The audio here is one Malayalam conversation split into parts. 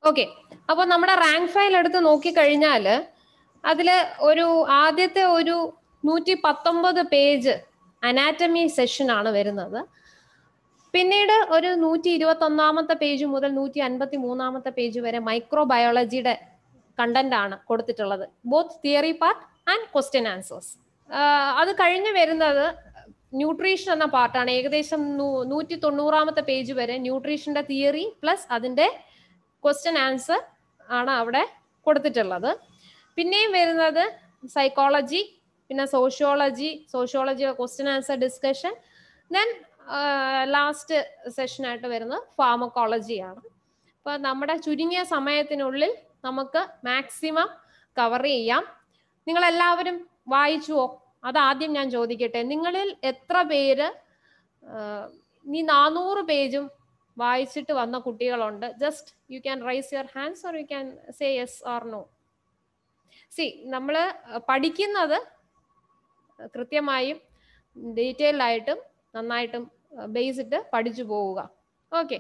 ഓക്കെ, അപ്പോൾ നമ്മുടെ റാങ്ക് ഫയൽ എടുത്ത് നോക്കിക്കഴിഞ്ഞാൽ അതിൽ ആദ്യത്തെ ഒരു 119 പേജ് അനാറ്റമി സെഷനാണ് വരുന്നത്. പിന്നീട് ഒരു 121 പേജ് മുതൽ 153 പേജ് വരെ മൈക്രോബയോളജിയുടെ കണ്ടന്റ് ആണ് കൊടുത്തിട്ടുള്ളത്, both theory part and question answers. അത് കഴിഞ്ഞ് വരുന്നത് ന്യൂട്രീഷൻ എന്ന പാർട്ടാണ്. ഏകദേശം 190 പേജ് വരെ ന്യൂട്രീഷന്റെ തിയറി പ്ലസ് അതിന്റെ ക്വസ്റ്റ്യൻ ആൻസർ ആണ് അവിടെ കൊടുത്തിട്ടുള്ളത്. പിന്നെയും വരുന്നത് സൈക്കോളജി, പിന്നെ sociology question answer discussion, then last സെഷനായിട്ട് വരുന്നത് ഫാർമക്കോളജിയാണ്. അപ്പോൾ നമ്മുടെ ചുരുങ്ങിയ സമയത്തിനുള്ളിൽ നമുക്ക് മാക്സിമം കവർ ചെയ്യാം. നിങ്ങളെല്ലാവരും വായിച്ചുവോ? അതാദ്യം ഞാൻ ചോദിക്കട്ടെ, നിങ്ങളിൽ എത്ര പേര് ഈ 400 പേജും വായിച്ചിട്ട് വന്ന കുട്ടികളുണ്ട്? Just you can raise your hands or you can say yes or no. നമ്മൾ പഠിക്കുന്നത് കൃത്യമായും ഡീറ്റെയിൽഡ് ആയിട്ടും നന്നായിട്ടും ബേസ് ഇട്ട് പഠിച്ചു പോവുക. ഓക്കെ,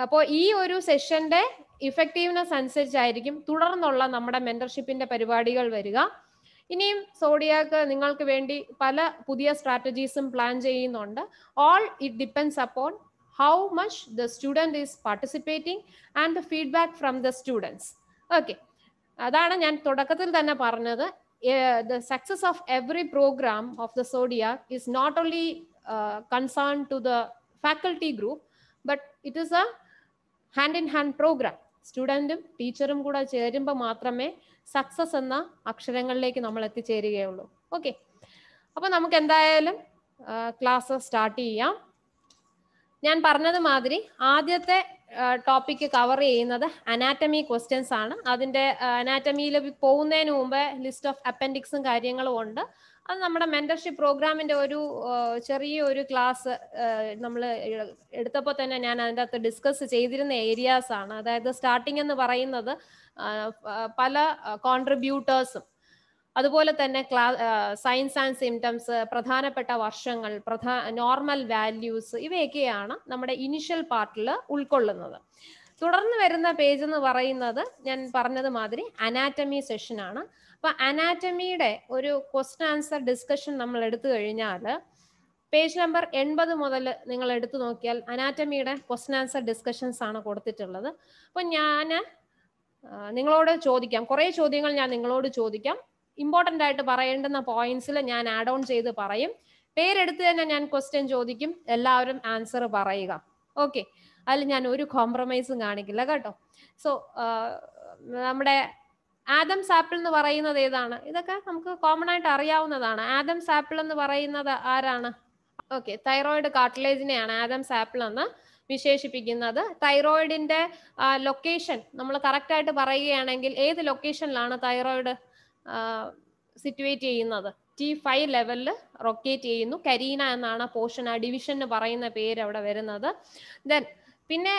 അപ്പോൾ ഈ ഒരു സെഷന്റെ ഇഫക്റ്റീവ്നെസ് അനുസരിച്ചായിരിക്കും തുടർന്നുള്ള നമ്മുടെ മെന്റർഷിപ്പിന്റെ പരിപാടികൾ വരിക. ഇനിയും സോഡിയാക്ക് നിങ്ങൾക്ക് വേണ്ടി പല പുതിയ സ്ട്രാറ്റജീസും പ്ലാൻ ചെയ്യുന്നുണ്ട്. All it depends upon how much the student is participating and the feedback from the students. Okay, അതാണ് ഞാൻ തുടക്കത്തിൽ തന്നെ പറഞ്ഞത്. The success of every program of the Zodiac is not only concerned to the faculty group, but it is a hand in hand program. സ്റ്റുഡൻറ്റും ടീച്ചറും കൂടെ ചേരുമ്പോൾ മാത്രമേ സക്സസ് എന്ന അക്ഷരങ്ങളിലേക്ക് നമ്മൾ എത്തിച്ചേരുകയുള്ളൂ. ഓക്കെ, അപ്പോൾ നമുക്ക് എന്തായാലും ക്ലാസ് സ്റ്റാർട്ട് ചെയ്യാം. ഞാൻ പറഞ്ഞത് മാതിരി ആദ്യത്തെ ടോപ്പിക്ക് കവർ ചെയ്യുന്നത് അനാറ്റമി ക്വസ്റ്റ്യൻസ് ആണ്. അതിൻ്റെ അനാറ്റമിയിൽ പോകുന്നതിന് മുമ്പ് ലിസ്റ്റ് ഓഫ് അപ്പൻഡിക്സും കാര്യങ്ങളും ഉണ്ട്. അത് നമ്മുടെ മെന്റർഷിപ്പ് പ്രോഗ്രാമിന്റെ ഒരു ചെറിയൊരു ക്ലാസ് നമ്മൾ എടുത്തപ്പോൾ തന്നെ ഞാൻ അതിൻ്റെ അകത്ത് ഡിസ്കസ് ചെയ്തിരുന്ന ഏരിയാസ് ആണ്. അതായത് സ്റ്റാർട്ടിംഗ് എന്ന് പറയുന്നത് പല കോൺട്രിബ്യൂട്ടേഴ്സും, അതുപോലെ തന്നെ സയൻസ് ആൻഡ് സിംറ്റംസ്, പ്രധാനപ്പെട്ട വർഷങ്ങൾ, നോർമൽ വാല്യൂസ്, ഇവയൊക്കെയാണ് നമ്മുടെ ഇനിഷ്യൽ പാർട്ടിൽ ഉൾക്കൊള്ളുന്നത്. തുടർന്ന് വരുന്ന പേജ് എന്ന് പറയുന്നത് ഞാൻ പറഞ്ഞത് മാതിരി അനാറ്റമി സെഷനാണ്. അപ്പൊ അനാറ്റമിയുടെ ഒരു ക്വസ്റ്റ്യൻ ആൻസർ ഡിസ്കഷൻ നമ്മൾ എടുത്തു കഴിഞ്ഞാൽ പേജ് നമ്പർ 80 മുതൽ നിങ്ങൾ എടുത്തു നോക്കിയാൽ അനാറ്റമിയുടെ ക്വസ്റ്റ്യൻ ആൻസർ ഡിസ്കഷൻസ് ആണ് കൊടുത്തിട്ടുള്ളത്. അപ്പൊ ഞാൻ നിങ്ങളോട് ചോദിക്കാം, കുറേ ചോദ്യങ്ങൾ ഞാൻ നിങ്ങളോട് ചോദിക്കാം. ഇമ്പോർട്ടൻ്റ് ആയിട്ട് പറയേണ്ടുന്ന പോയിന്റ്സിൽ ഞാൻ ആഡ് ഓൺ ചെയ്ത് പറയും. പേരെടുത്ത് തന്നെ ഞാൻ ക്വസ്റ്റ്യൻ ചോദിക്കും, എല്ലാവരും ആൻസർ പറയുക. ഓക്കെ, അതിൽ ഞാൻ ഒരു കോംപ്രമൈസും കാണിക്കില്ല കേട്ടോ. സോ നമ്മുടെ ആദംസ് ആപ്പിൾ എന്ന് പറയുന്നത് ഏതാണ്? ഇതൊക്കെ നമുക്ക് കോമൺ ആയിട്ട് അറിയാവുന്നതാണ്. ആദംസ് ആപ്പിൾ എന്ന് പറയുന്നത് ആരാണ്? ഓക്കെ, തൈറോയിഡ് കാർട്ടിലേജിനെയാണ് ആദംസ് ആപ്പിൾ എന്ന് വിശേഷിപ്പിക്കുന്നത്. തൈറോയിഡിന്റെ ലൊക്കേഷൻ നമ്മൾ കറക്റ്റ് ആയിട്ട് പറയുകയാണെങ്കിൽ ഏത് ലൊക്കേഷനിലാണ് തൈറോയിഡ് സിറ്റുവേറ്റ് ചെയ്യുന്നത്? T5 ലെവലിൽ റൊക്കേറ്റ് ചെയ്യുന്നു. കരീന എന്നാണ് പോർഷൻ, ആ ഡിവിഷന് പറയുന്ന പേര് അവിടെ വരുന്നത്. ദെൻ പിന്നെ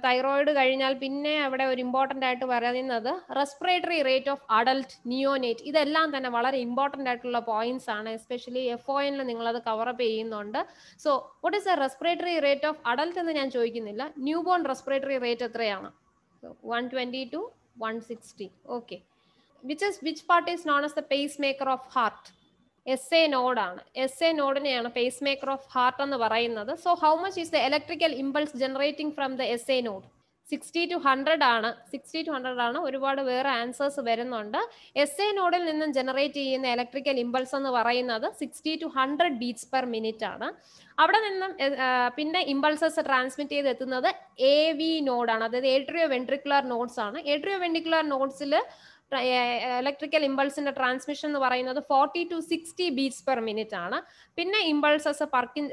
തൈറോയിഡ് കഴിഞ്ഞാൽ പിന്നെ അവിടെ ഒരു ഇമ്പോർട്ടൻ്റ് ആയിട്ട് പറയുന്നത് respiratory rate of adult neonate. ഇതെല്ലാം തന്നെ വളരെ ഇമ്പോർട്ടൻ്റ് ആയിട്ടുള്ള പോയിന്റ്സ് ആണ്. എസ്പെഷ്യലി FON നിങ്ങളത് കവറപ്പ് ചെയ്യുന്നുണ്ട്. So what is the respiratory rate of adult എന്ന് ഞാൻ ചോദിക്കുന്നില്ല. ന്യൂ ബോൺ റെസ്പിറേറ്ററി റേറ്റ് എത്രയാണ്? 120 to 160. Okay, which part is known as the pacemaker of heart? SA node ആണ്. SA നോഡിനെയാണ് പേസ് മേക്കർ ഓഫ് ഹാർട്ട് എന്ന് പറയുന്നത്. So how much is the electrical impulse generating from the SA node? 60 to 100 ആണ്. 60 to 100 ആണ്. ഒരുപാട് വേറെ ആൻസേഴ്സ് വരുന്നുണ്ട്. SA നോഡിൽ നിന്നും ജനറേറ്റ് ചെയ്യുന്ന ഇലക്ട്രിക്കൽ ഇമ്പൾസ് എന്ന് പറയുന്നത് 60 to 100 ബീറ്റ്സ് പെർ മിനിറ്റ് ആണ്. അവിടെ നിന്നും പിന്നെ ഇമ്പൾസസ് ട്രാൻസ്മിറ്റ് ചെയ്ത് എത്തുന്നത് AV നോഡാണ്. അതായത് ഏട്രിയോ വെൻട്രിക്കുലർ നോഡ്സ് ആണ്. ഏട്രിയോ വെൻട്രിക്കുലർ നോഡ്സിൽ ഇലക്ട്രിക്കൽ ഇമ്പൾസിന്റെ ട്രാൻസ്മിഷൻ എന്ന് പറയുന്നത് 40 to 60 ബീറ്റ്സ് പെർ മിനിറ്റ് ആണ്. പിന്നെ ഇമ്പൾസസ്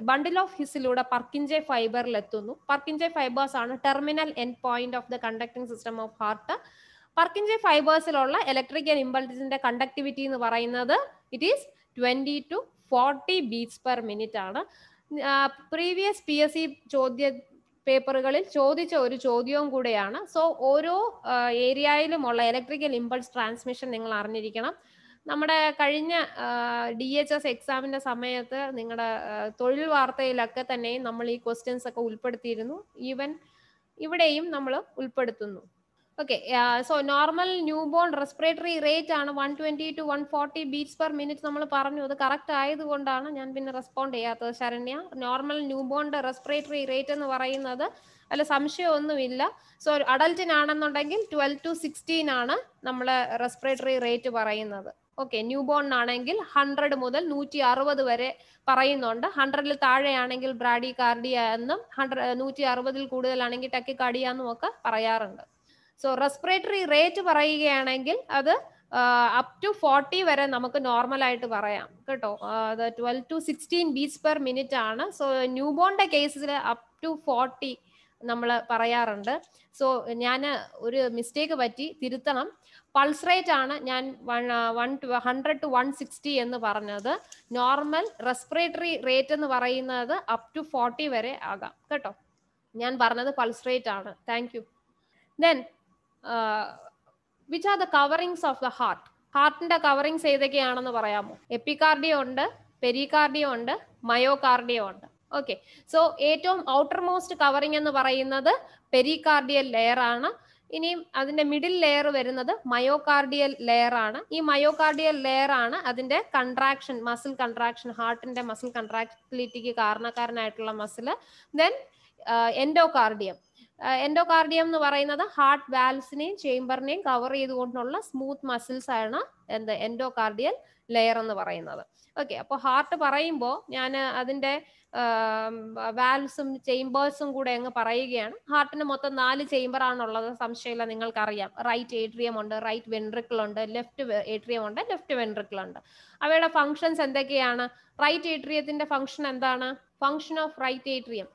ബണ്ടിൽ ഓഫ് ഹിസിലൂടെ പർക്കിഞ്ചെ ഫൈബറിൽ എത്തുന്നു. പർക്കിഞ്ചെ ഫൈബേഴ്സ് ആണ് terminal end point of the conducting system of heart. Purkinje ഫൈബേഴ്സിലുള്ള ഇലക്ട്രിക്കൽ ഇമ്പൾസിന്റെ കണ്ടക്ടിവിറ്റി എന്ന് പറയുന്നത് it is 20 to 40 beats per minute ആണ്. പ്രീവിയസ് PSC പേപ്പറുകളിൽ ചോദിച്ച ഒരു ചോദ്യവും കൂടെയാണ്. സോ ഓരോ ഏരിയയിലുമുള്ള ഇലക്ട്രിക്കൽ ഇമ്പൾസ് ട്രാൻസ്മിഷൻ നിങ്ങൾ അറിഞ്ഞിരിക്കണം. നമ്മുടെ കഴിഞ്ഞ DHS എക്സാമിന്റെ സമയത്ത് നിങ്ങളുടെ തൊഴിൽ വാർത്തയിലൊക്കെ തന്നെ നമ്മൾ ഈ ക്വസ്റ്റ്യൻസ് ഒക്കെ ഉൾപ്പെടുത്തിയിരുന്നു. ഈവൻ ഇവിടെയും നമ്മൾ ഉൾപ്പെടുത്തുന്നു. Okay, so normal new born respiratory rate ആണ് 120 to 140 ബീറ്റ്സ് പെർ മിനിറ്റ് നമ്മൾ പറഞ്ഞു. അത് കറക്റ്റ് ആയതുകൊണ്ടാണ് ഞാൻ പിന്നെ റെസ്പോണ്ട് ചെയ്യാത്തത് ശരണ്യ. നോർമൽ ന്യൂ ബോണിന്റെ റെസ്പിറേറ്ററി റേറ്റ് എന്ന് പറയുന്നത് അല്ല സംശയമൊന്നുമില്ല. സോ അഡൽറ്റിനാണെന്നുണ്ടെങ്കിൽ 12 to 16 ആണ് നമ്മൾ റെസ്പിറേറ്ററി റേറ്റ് പറയുന്നത്. ഓക്കെ, ന്യൂ ബോണിനാണെങ്കിൽ 100 മുതൽ 160 വരെ പറയുന്നുണ്ട്. 100-ൽ താഴെയാണെങ്കിൽ ബ്രാഡി കാർഡിയ എന്നും 160-ൽ കൂടുതലാണെങ്കിൽ ടെക്കിക്കാർഡിയ എന്നും ഒക്കെ പറയാറുണ്ട്. സോ റെസ്പിറേറ്ററി റേറ്റ് പറയുകയാണെങ്കിൽ അത് അപ് ടു 40 വരെ നമുക്ക് നോർമൽ ആയിട്ട് പറയാം കേട്ടോ. അത് 12 to 16 ബീറ്റ്സ് പെർ മിനിറ്റ് ആണ്. സോ ന്യൂ ബോണിന്റെ കേസിൽ അപ് ടു 40 നമ്മൾ പറയാറുണ്ട്. സോ ഞാൻ ഒരു മിസ്റ്റേക്ക് പറ്റി, തിരുത്തണം. പൾസ് റേറ്റ് ആണ് ഞാൻ 100 to 160 എന്ന് പറഞ്ഞത്. നോർമൽ റെസ്പിറേറ്ററി റേറ്റ് എന്ന് പറയുന്നത് അപ് ടു 40 വരെ ആകാം കേട്ടോ. ഞാൻ പറഞ്ഞത് പൾസ് റേറ്റ് ആണ്. Thank you. Then which are the coverings of the heart? ഹാർട്ടിന്റെ കവറിങ്സ് ഏതൊക്കെയാണെന്ന് പറയാമോ? എപ്പികാർഡിയ ഉണ്ട്, പെരികാർഡിയ ഉണ്ട്, മയോകാർഡിയ ഉണ്ട്. ഓക്കെ, സോ ഏറ്റവും ഔട്ടർ മോസ്റ്റ് കവറിംഗ് എന്ന് പറയുന്നത് പെരികാർഡിയൽ ലെയർ ആണ്. ഇനിയും അതിന്റെ മിഡിൽ ലെയർ വരുന്നത് മയോകാർഡിയൽ ലെയർ ആണ്. ഈ മയോകാർഡിയൽ ലെയർ ആണ് അതിന്റെ കൺട്രാക്ഷൻ, മസിൽ കൺട്രാക്ഷൻ, ഹാർട്ടിന്റെ മസിൽ കൺട്രാക്ടിലിറ്റിക്ക് കാരണക്കാരനായിട്ടുള്ള മസിൽ. Then endocardium. എൻഡോകാർഡിയം എന്ന് പറയുന്നത് ഹാർട്ട് വാൽവ്സിനെയും ചേംബറിനെയും കവർ ചെയ്തുകൊണ്ടുള്ള സ്മൂത്ത് മസിൽസ് ആണ് എന്ത് എൻഡോകാർഡിയൽ ലെയർ എന്ന് പറയുന്നത്. ഓക്കെ, അപ്പോൾ ഹാർട്ട് പറയുമ്പോൾ ഞാൻ അതിന്റെ വാൽവ്സും ചേംബേഴ്സും കൂടെ അങ്ങ് പറയുകയാണ്. ഹാർട്ടിന് മൊത്തം 4 ചേംബർ ആണുള്ളത്, സംശയമില്ല, നിങ്ങൾക്കറിയാം. റൈറ്റ് ഏട്രിയം ഉണ്ട്, റൈറ്റ് വെൻട്രിക്കിൾ ഉണ്ട്, ലെഫ്റ്റ് ഏട്രിയം ഉണ്ട്, ലെഫ്റ്റ് വെൻട്രിക്കിൾ ഉണ്ട്. അവയുടെ ഫങ്ഷൻസ് എന്തൊക്കെയാണ്? റൈറ്റ് ഏട്രിയത്തിന്റെ ഫങ്ഷൻ എന്താണ്? Function of right atrium,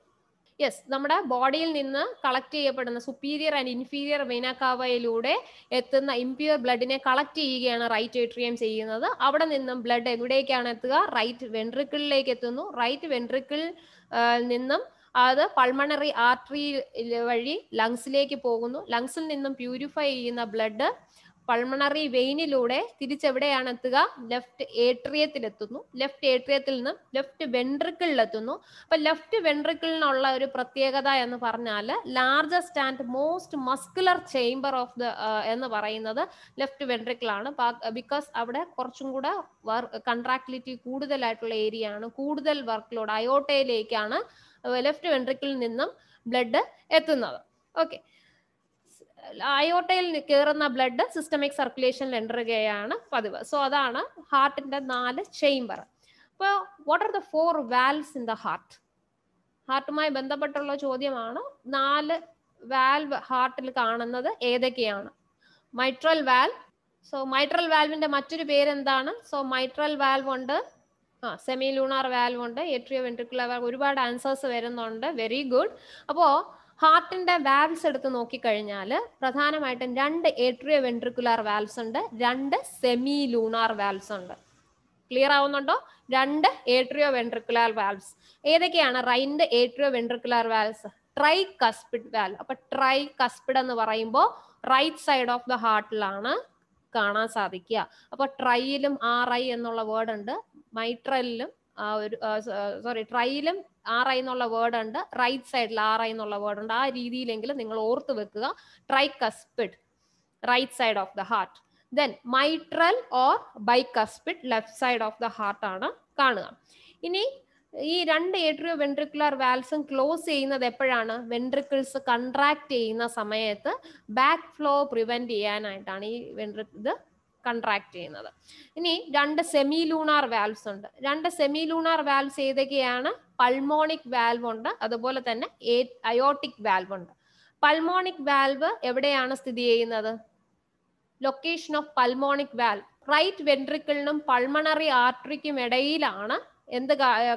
yes, നമ്മുടെ ബോഡിയിൽ നിന്ന് കളക്ട് ചെയ്യപ്പെടുന്ന സുപ്പീരിയർ ആൻഡ് ഇൻഫീരിയർ വെന കാവയിലൂടെ എത്തുന്ന ഇംപ്യൂർ ബ്ലഡിനെ കളക്ട് ചെയ്യുകയാണ് റൈറ്റ് ഏട്രിയം ചെയ്യുന്നത്. അവിടെ നിന്നും ബ്ലഡ് എവിടേക്കാണ് എത്തുക? റൈറ്റ് വെൻട്രിക്കിളിലേക്ക് എത്തുന്നു. റൈറ്റ് വെൻട്രിക്കിൾ നിന്നും അത് പൾമണറി ആർട്ടറി വഴി ലങ്സിലേക്ക് പോകുന്നു. ലങ്സിൽ നിന്നും പ്യൂരിഫൈ ചെയ്യുന്ന ബ്ലഡ് പൾമണറി വെയിനിലൂടെ തിരിച്ചെവിടെയാണ് എത്തുക? ലെഫ്റ്റ് ഏട്രിയത്തിൽ എത്തുന്നു. ലെഫ്റ്റ് ഏട്രിയത്തിൽ നിന്നും ലെഫ്റ്റ് വെൻട്രിക്കിളിൽ എത്തുന്നു. അപ്പൊ ലെഫ്റ്റ് വെൻട്രിക്കിളിനുള്ള ഒരു പ്രത്യേകത എന്ന് പറഞ്ഞാൽ largest and most muscular chamber of the എന്ന് പറയുന്നത് ലെഫ്റ്റ് വെൻട്രിക്കിൾ ആണ്. ബിക്കോസ് അവിടെ കുറച്ചും കൂടെ കൺട്രാക്ടിലിറ്റി കൂടുതലായിട്ടുള്ള ഏരിയ ആണ്, കൂടുതൽ വർക്ക് ലോഡ് അയോട്ടയിലേക്കാണ് ലെഫ്റ്റ് വെൻട്രിക്കിളിൽ നിന്നും ബ്ലഡ് എത്തുന്നത്. ഓക്കെ, അയോട്ടയിൽ കയറുന്ന ബ്ലഡ് സിസ്റ്റമിക് സർക്കുലേഷനിൽ എൻ്ററുകയാണ് പതിവ്. സോ അതാണ് ഹാർട്ടിന്റെ 4 ചേംബർ. അപ്പോൾ what are the 4 valves in the heart? ഹാർട്ടുമായി ബന്ധപ്പെട്ടുള്ള ചോദ്യമാണ്. 4 വാൽവ് ഹാർട്ടിൽ കാണുന്നത് ഏതൊക്കെയാണ്? Mitral valve. സോ മൈട്രൽ വാൽവിന്റെ മറ്റൊരു പേരെന്താണ്? സോ മൈട്രൽ വാൽവ് ഉണ്ട്, സെമി ലൂണാർ വാൽവ് ഉണ്ട്, ഏട്രിയോ വെൻട്രിക്കുലർ വാൽവ്. ഒരുപാട് ആൻസേഴ്സ് വരുന്നുണ്ട്. Very good. അപ്പോൾ ഹാർട്ടിന്റെ വാൽവ്സ് എടുത്ത് നോക്കിക്കഴിഞ്ഞാൽ പ്രധാനമായിട്ടും 2 ഏട്രിയോ വെൻട്രിക്കുലാർ വാൽവ്സ് ഉണ്ട്, 2 സെമി ലൂണാർ വാൽവ്സ് ഉണ്ട്. ക്ലിയർ ആവുന്നുണ്ടോ? 2 ഏട്രിയോ വെൻട്രിക്കുലാർ വാൽവ്സ് ഏതൊക്കെയാണ്? 2 atrioventricular valves. Tricuspid valve. അപ്പൊ ട്രൈ കസ്പിഡ് എന്ന് പറയുമ്പോൾ റൈറ്റ് സൈഡ് ഓഫ് ദ ഹാർട്ടിലാണ് കാണാൻ സാധിക്കുക. അപ്പൊ ട്രൈയിലും RI എന്നുള്ള വേർഡ് ഉണ്ട്, മൈട്രലിലും ട്രൈയിലും RI എന്നുള്ള വേർഡ് ഉണ്ട്, റൈറ്റ് സൈഡിൽ RI എന്നുള്ള വേർഡ് ഉണ്ട്. ആ രീതിയിലെങ്കിലും നിങ്ങൾ ഓർത്ത് വെക്കുക. Tricuspid right side of the heart. Then mitral or bicuspid left side of the heart ആണ് കാണുക. ഇനി ഈ 2 ഏട്രിയോ വെൻട്രിക്കുലർ വാൽവ്സും ക്ലോസ് ചെയ്യുന്നത് എപ്പോഴാണ്? വെൻട്രിക്കിൾസ് കൺട്രാക്ട് ചെയ്യുന്ന സമയത്ത് ബാക്ക് ഫ്ലോ പ്രിവെന്റ് ചെയ്യാനായിട്ടാണ് ഈ ഇത് കൺട്രാക്ട് ചെയ്യുന്നത്. ഇനി 2 സെമി ലൂണാർ വാൽവ്സ് ഉണ്ട്. 2 സെമി ലൂണാർ വാൽവ്സ് ഏതൊക്കെയാണ്? പൾമോണിക് വാൽവ് ഉണ്ട്, അതുപോലെ തന്നെ അയോട്ടിക് വാൽവ് ഉണ്ട്. പൾമോണിക് വാൽവ് എവിടെയാണ് സ്ഥിതി ചെയ്യുന്നത്? Location of pulmonic valve right വെൻട്രിക്കിളിനും പൾമണറി ആർട്ടറിക്കും ഇടയിലാണ് എന്ത്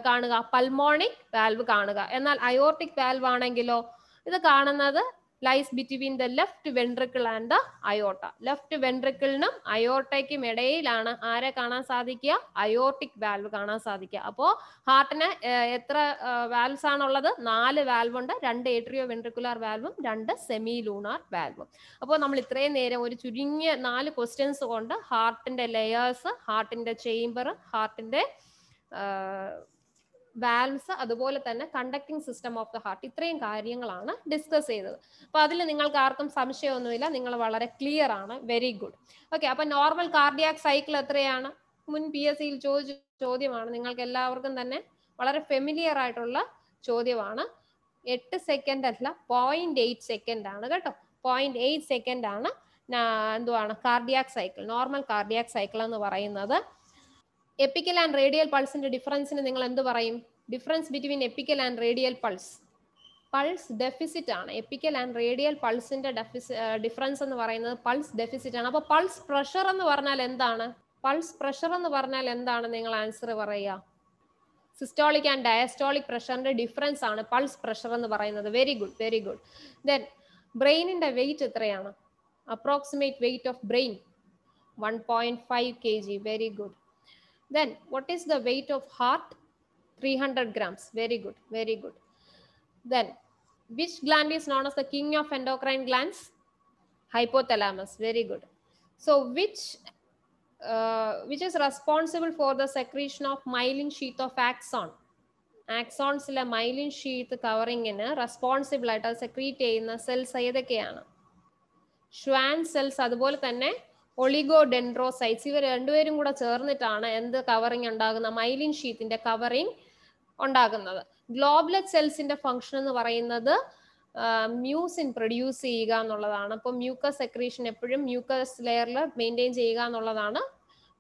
കാണുക? പൾമോണിക് വാൽവ് കാണുക. എന്നാൽ അയോർട്ടിക് വാൽവ് ആണെങ്കിലോ ഇത് കാണുന്നത് lies between the left ventricle and the aorta. Left വെൻട്രിക്കിളിനും അയോർട്ടയ്ക്കും ഇടയിലാണ് ആരെ കാണാൻ സാധിക്കുക? അയോർട്ടിക് വാൽവ് കാണാൻ സാധിക്കുക. അപ്പോൾ ഹാർട്ടിന് എത്ര വാൽവ്സ് ആണുള്ളത്? 4 വാൽവ് ഉണ്ട്, 2 ഏട്രിയോ വെൻട്രിക്കുലാർ വാൽവും 2 സെമി ലൂണാർ വാൽവും. അപ്പോൾ നമ്മൾ ഇത്രയും നേരം ഒരു ചുരുങ്ങിയ 4 ക്വസ്റ്റ്യൻസ് കൊണ്ട് ഹാർട്ടിന്റെ ലെയേഴ്സ്, ഹാർട്ടിന്റെ ചേംബർ, ഹാർട്ടിന്റെ വാൽവ്സ്, അതുപോലെ തന്നെ conducting system of the heart. ഇത്രയും കാര്യങ്ങളാണ് ഡിസ്കസ് ചെയ്തത്. അപ്പൊ അതിൽ നിങ്ങൾക്ക് ആർക്കും സംശയമൊന്നുമില്ല, നിങ്ങൾ വളരെ ക്ലിയർ ആണ്. Very good. ഓക്കെ, അപ്പൊ നോർമൽ കാർഡിയാക് സൈക്കിൾ എത്രയാണ്? മുൻ PSC ചോദിച്ച ചോദ്യമാണ്, നിങ്ങൾക്ക് എല്ലാവർക്കും തന്നെ വളരെ ഫെമിലിയർ ആയിട്ടുള്ള ചോദ്യമാണ്. 8 സെക്കൻഡ് അല്ല, 0.8 സെക്കൻഡ് ആണ് കേട്ടോ. 0.8 സെക്കൻഡ് ആണ് എന്തുവാണ് cardiac cycle, normal cardiac cycle എന്ന് പറയുന്നത്. എപ്പിക്കൽ ആൻഡ് റേഡിയൽ പൾസിന്റെ ഡിഫറൻസിന് നിങ്ങൾ എന്ത് പറയും? Difference between epical and radial pulse, pulse deficit ആണ്. എപ്പിക്കൽ ആൻഡ് റേഡിയൽ പൾസിന്റെ ഡിഫറൻസ് എന്ന് പറയുന്നത് പൾസ് ഡെഫിസിറ്റ് ആണ്. അപ്പൊ പൾസ് പ്രഷർ എന്ന് പറഞ്ഞാൽ എന്താണ്? പൾസ് പ്രഷർ എന്ന് പറഞ്ഞാൽ എന്താണ്? നിങ്ങൾ ആൻസർ പറയുക. സിസ്റ്റോളിക് ആൻഡ് ഡയസ്റ്റോളിക് പ്രഷറിന്റെ ഡിഫറൻസ് ആണ് പൾസ് പ്രഷർ എന്ന് പറയുന്നത്. Very good, very good. Then ബ്രെയിനിന്റെ വെയിറ്റ് എത്രയാണ്? Approximate weight of brain 1.5 kg. Very good. Then what is the weight of heart? 300 grams. Very good, very good. Then which gland is known as the king of endocrine glands? Hypothalamus. Very good. So which is responsible for the secretion of myelin sheath of axon? ആക്സോൺസിലെ മൈലിൻ ഷീത്ത് കവറിങ്ങിന് റെസ്പോൺസിബിൾ ആയിട്ട് അത് സെക്രീറ്റ് ചെയ്യുന്ന സെൽസ് ഏതൊക്കെയാണ്? ഷ്വാൻ സെൽസ്, അതുപോലെ തന്നെ ഒളിഗോഡെൻഡ്രോസൈറ്റ്സ്. ഇവർ രണ്ടുപേരും കൂടെ ചേർന്നിട്ടാണ് എന്ത് കവറിങ് ഉണ്ടാകുന്ന? മൈലിൻ ഷീത്തിന്റെ കവറിങ് ഉണ്ടാകുന്നത്. ഗ്ലോബുലറ്റ് സെൽസിന്റെ ഫംഗ്ഷൻ എന്ന് പറയുന്നത് മ്യൂസിൻ പ്രൊഡ്യൂസ് ചെയ്യുക എന്നുള്ളതാണ്. അപ്പൊ മ്യൂക്കസ് സെക്രീഷൻ എപ്പോഴും മ്യൂക്കസ് ലെയറിൽ മെയിൻറ്റെയിൻ ചെയ്യുക എന്നുള്ളതാണ്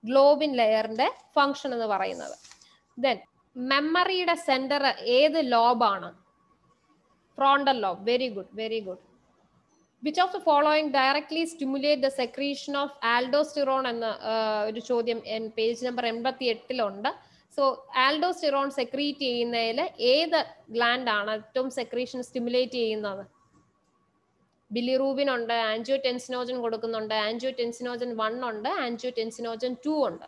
ഗ്ലോബിൻ ലെയറിന്റെ ഫംഗ്ഷൻ എന്ന് പറയുന്നത്. ദെൻ മെമ്മറിയുടെ സെന്റർ ഏത് ലോബാണ്? Frontal lobe. Very good, very good. Which of the following directly stimulate the secretion of aldosterone എന്ന ഒരു ചോദ്യം page number 88 so aldosterone secrete ചെയ്യുന്നതിൽ ഏത് ഗ്ലാൻഡ് ആണ് ഏറ്റവും സെക്രീഷൻ സ്റ്റിമുലേറ്റ് ചെയ്യുന്നത്? ബിലിറൂബിൻ ഉണ്ട്, ആൻജിയോടെൻസിനോജൻ കൊടുക്കുന്നുണ്ട്, ആൻജിയോടെൻസിനോജൻ 1 ഉണ്ട്, ആൻജിയോടെൻസിനോജൻ 2 ഉണ്ട്.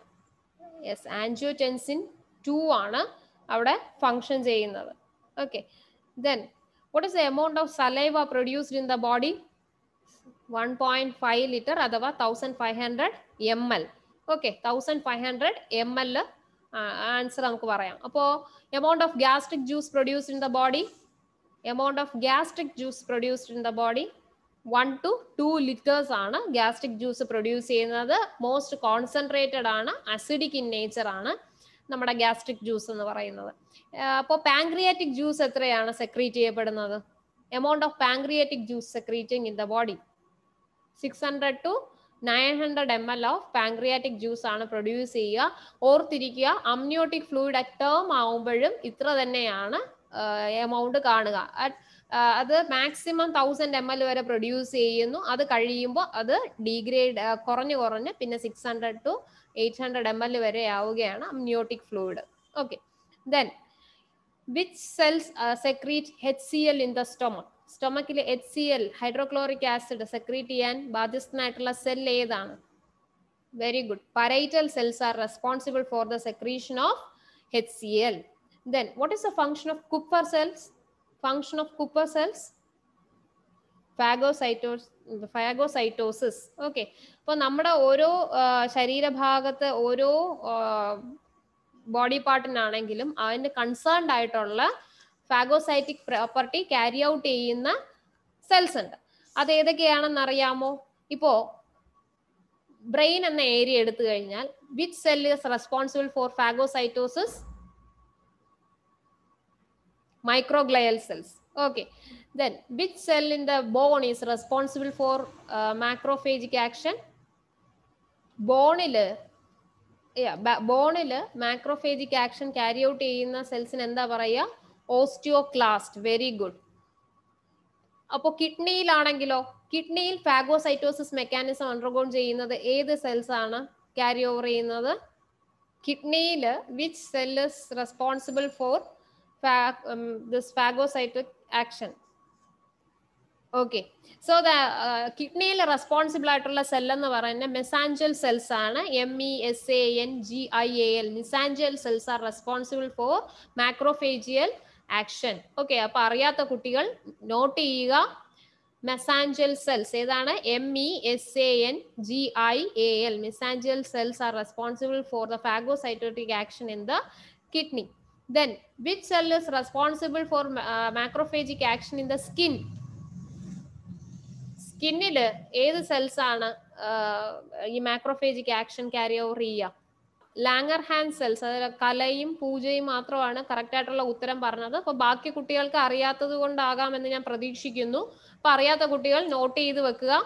യെസ്, ആൻജിയോടെൻസിൻ 2 ആണ് അവിടെ ഫങ്ഷൻ ചെയ്യുന്നത്. Okay, then what is the amount of saliva produced in the body? 1.5 litre അഥവാ 1500 ml. ഓക്കെ, 1500 ml ആൻസർ നമുക്ക് പറയാം. അപ്പോ amount of gastric juice produced in the body, amount of gastric juice produced in the body 1 to 2 litres ആണ് ഗ്യാസ്ട്രിക് ജ്യൂസ് പ്രൊഡ്യൂസ് ചെയ്യുന്നത്. മോസ്റ്റ് കോൺസെൻട്രേറ്റഡ് ആണ്, അസിഡിക് ഇൻ നേച്ചർ ആണ് നമ്മുടെ ഗ്യാസ്ട്രിക് ജ്യൂസ് എന്ന് പറയുന്നത്. അപ്പോൾ പാങ്ക്രിയാറ്റിക് ജ്യൂസ് എത്രയാണ് സെക്രീറ്റ് ചെയ്യപ്പെടുന്നത്? Amount of pancreatic juice secreting in the body 600 to 900 ml of pancreatic juice ആണ് പ്രൊഡ്യൂസ് ചെയ്യുക. ഓർത്തിരിക്കുക, അമ്നിയോട്ടിക് ഫ്ലൂയിഡ് അറ്റ് ടേം ആവുമ്പോഴും ഇത്ര തന്നെയാണ് എമൗണ്ട് കാണുക. അത് മാക്സിമം 1000 ml വരെ പ്രൊഡ്യൂസ് ചെയ്യുന്നു. അത് കഴിയുമ്പോൾ അത് ഡീഗ്രേഡ് കുറഞ്ഞ് പിന്നെ 600 to 800 ml വരെ ആവുകയാണ് amniotic fluid. Okay, then which cells secrete HCl in the stomach? സ്റ്റൊമക്കിലെ HCl ഹൈഡ്രോക്ലോറിക് ആസിഡ് സെക്രീറ്റ് ചെയ്യാൻ ബാധ്യസ്ഥനായിട്ടുള്ള സെൽ ഏതാണ്? Very good, parietal cells are responsible for the secretion of HCl. Then what is the function of Kupffer cells? Function of Kupffer cells? Phagocytosis. Okay, അപ്പോൾ നമ്മുടെ ഓരോ ശരീരഭാഗത്ത് ഓരോ ബോഡി പാർട്ടിനാണെങ്കിലും അതിന് കൺസേൺഡ് ആയിട്ടുള്ള ഫാഗോസൈറ്റിക് പ്രോപ്പർട്ടി ക്യാരി ഔട്ട് ചെയ്യുന്ന സെൽസ് ഉണ്ട്. അത് ഏതൊക്കെയാണെന്ന് അറിയാമോ? ഇപ്പോ ബ്രെയിൻ എന്ന ഏരിയ എടുത്തു കഴിഞ്ഞാൽ which cell is responsible for phagocytosis? Microglial cells. Okay, then which cell in the bone is responsible for macrophagic action? ബോണില് മാക്രോഫേജിക് ആക്ഷൻ ക്യാരി ഔട്ട് ചെയ്യുന്ന സെൽസിന് എന്താ പറയുക? ഓസ്റ്റിയോക്ലാസ്റ്റ്. Very good. അപ്പോൾ കിഡ്നിയിലാണെങ്കിലോ? കിഡ്നിയിൽ ഫാഗോസൈറ്റോസിസ് മെക്കാനിസം അണ്ടർഗോൺ ചെയ്യുന്നത് ഏത് സെൽസ് ആണ് ക്യാരി ഓവർ ചെയ്യുന്നത്? കിഡ്നിയിൽ which cell is responsible for this phagocytic action? Okay, so the കിഡ്നിയിൽ റെസ്പോൺസിബിൾ ആയിട്ടുള്ള സെൽ എന്ന് പറയുന്നത് മെസാൻജിയൽ സെൽസ് ആണ്. MESANGIAL. Mesangial cells are responsible for macrophagial action. Okay, അപ്പൊ അറിയാത്ത കുട്ടികൾ നോട്ട് ചെയ്യുക. മെസാൻജിയൽ സെൽസ് ഏതാണ്? MESANGIAL. Mesangial cells are responsible for the phagocytotic action in the kidney. Then which cell is responsible for macrophagic action in the skin? സ്കിന്നില് ഏത് സെൽസ് ആണ് ഈ മാക്രോഫേജിക് ആക്ഷൻ ക്യാരി ഓവർ ചെയ്യുക? ലാംഗർഹാൻസ് സെൽസ്, അതായത് കലയും പൂജയും മാത്രമാണ് കറക്റ്റ് ആയിട്ടുള്ള ഉത്തരം പറഞ്ഞത്. അപ്പൊ ബാക്കി കുട്ടികൾക്ക് അറിയാത്തത് കൊണ്ടാകാമെന്ന് ഞാൻ പ്രതീക്ഷിക്കുന്നു. അപ്പൊ അറിയാത്ത കുട്ടികൾ നോട്ട് ചെയ്ത് വെക്കുക.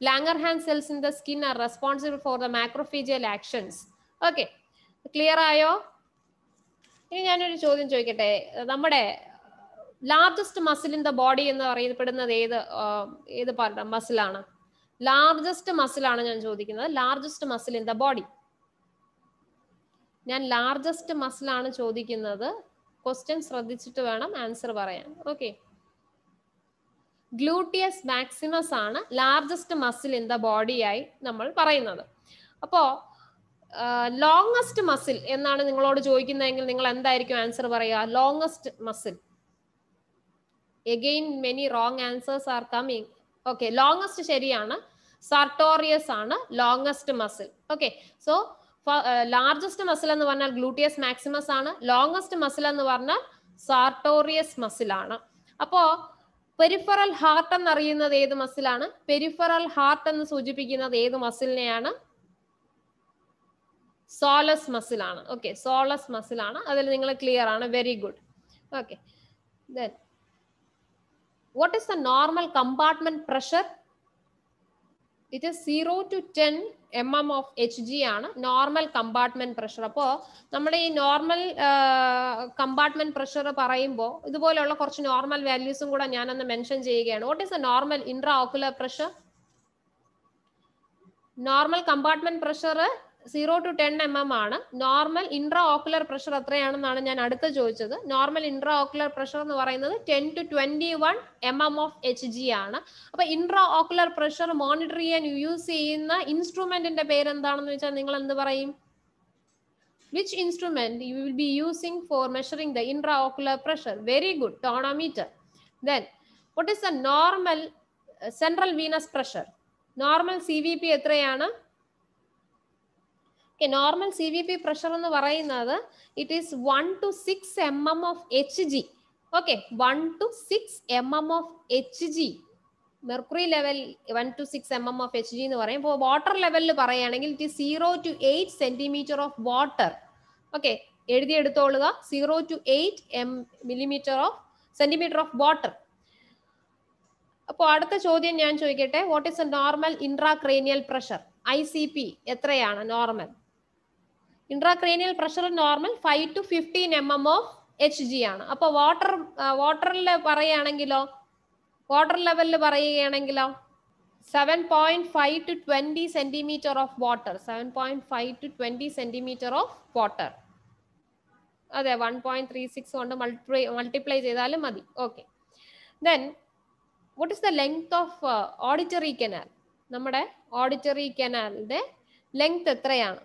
Langerhans cells in the skin are responsible for the macrophagial actions. Okay, clear ആയോ? ഇനി ഞാനൊരു ചോദ്യം ചോദിക്കട്ടെ. നമ്മുടെ largest muscle in the body എന്ന് പറയപ്പെടുന്നത് ഏത് മസിലാണ്? ലാർജസ്റ്റ് മസിലാണ് ഞാൻ ചോദിക്കുന്നത്. Largest muscle in the body. ഞാൻ ലാർജസ്റ്റ് മസിലാണ് ചോദിക്കുന്നത്. ക്വസ്റ്റ്യൻ ശ്രദ്ധിച്ചിട്ട് വേണം ആൻസർ പറയാൻ. ഓക്കെ, ഗ്ലൂട്ടിയസ് മാക്സിമസ് ആണ് largest muscle in the body ആയി നമ്മൾ പറയുന്നത്. അപ്പോ ലോങ്സ്റ്റ് മസിൽ എന്നാണ് നിങ്ങളോട് ചോദിക്കുന്നതെങ്കിൽ നിങ്ങൾ എന്തായിരിക്കും ആൻസർ പറയുക? Longest muscle. Again many wrong answers are coming. Okay, longest ശരിയാണ്. സാർട്ടോറിയസ് ആണ് longest muscle. Okay, so largest muscle എന്ന് പറഞ്ഞാൽ ഗ്ലൂട്ടിയസ് മാക്സിമസ് ആണ്. ലോങ്സ്റ്റ് മസിൽ എന്ന് പറഞ്ഞാൽ സാർട്ടോറിയസ് മസിൽ ആണ്. അപ്പോ പെരിഫറൽ ഹാർട്ട് എന്നറിയുന്നത് ഏത് മസിലാണ്? പെരിഫറൽ ഹാർട്ട് എന്ന് സൂചിപ്പിക്കുന്നത് ഏത് മസിലിനെയാണ്? സോളസ് മസിൽ ആണ്. ഓക്കെ, സോളസ് മസിൽ ആണ്. അതിൽ നിങ്ങൾ ക്ലിയർ ആണ്. Very good. Okay, then what is the normal compartment pressure? It is 0 to 10 mm of Hg ആണ് നോർമൽ കമ്പാർട്ട്മെന്റ് പ്രഷർ. അപ്പോൾ നമ്മുടെ ഈ നോർമൽ കമ്പാർട്ട്മെന്റ് പ്രഷർ പറയുമ്പോൾ ഇതുപോലെയുള്ള കുറച്ച് നോർമൽ വാല്യൂസും കൂടെ ഞാനൊന്ന് മെൻഷൻ ചെയ്യുകയാണ്. What is A normal intra ocular pressure? Normal compartment pressure 0 to 10 mm ആണ്. നോർമൽ ഇൻട്രാ ഓക്കുലർ പ്രഷർ എത്രയാണെന്നാണ് ഞാൻ അടുത്ത് ചോദിച്ചത്. നോർമൽ ഇൻട്രാ ഓക്കുലർ പ്രഷർ എന്ന് പറയുന്നത് 10 to 21 mm of Hg ആണ്. അപ്പൊ ഇൻട്രാ ഓക്കുലർ പ്രഷർ മോണിറ്റർ ചെയ്യാൻ യൂസ് ചെയ്യുന്ന ഇൻസ്ട്രുമെന്റിന്റെ പേര് എന്താണെന്ന് വെച്ചാൽ നിങ്ങൾ എന്ത് പറയും? Which instrument you will be using for measuring the intraocular pressure? Very good, tonometer. Then what is the normal central venous pressure? Normal CVP എത്രയാണ്? നോർമൽ CVP പ്രഷർ എന്ന് പറയുന്നത് it is 1 to 6 mm of Hg. Okay, 1 to 6 mm of Hg. Mercury level 1 to 6 mm of Hg എന്ന് പറയും. ഇപ്പോൾ വാട്ടർ ലെവലിൽ പറയുകയാണെങ്കിൽ it is 0 to 8 centimeter of water. Okay, എഴുതിയെടുത്തോളുക. 0 to 8 centimeter of water. അപ്പോൾ അടുത്ത ചോദ്യം ഞാൻ ചോദിക്കട്ടെ. What is A normal intracranial pressure? ICP എത്രയാണ് normal? Intracranial pressure normal 5 to 15 mm of Hg ആണ്. അപ്പോൾ വാട്ടറിൽ പറയുകയാണെങ്കിലോ, വാട്ടർ ലെവലിൽ പറയുകയാണെങ്കിലോ 7.5 to 20 centimeter of water. 7.5 to 20 centimeter of water. അതെ, 1.36 കൊണ്ട് മൾട്ടിപ്ലൈ ചെയ്താലും മതി. Okay, then what is the length of auditory canal? നമ്മുടെ ഓഡിറ്ററി കനാലിന്റെ ലെങ്ത് എത്രയാണ്?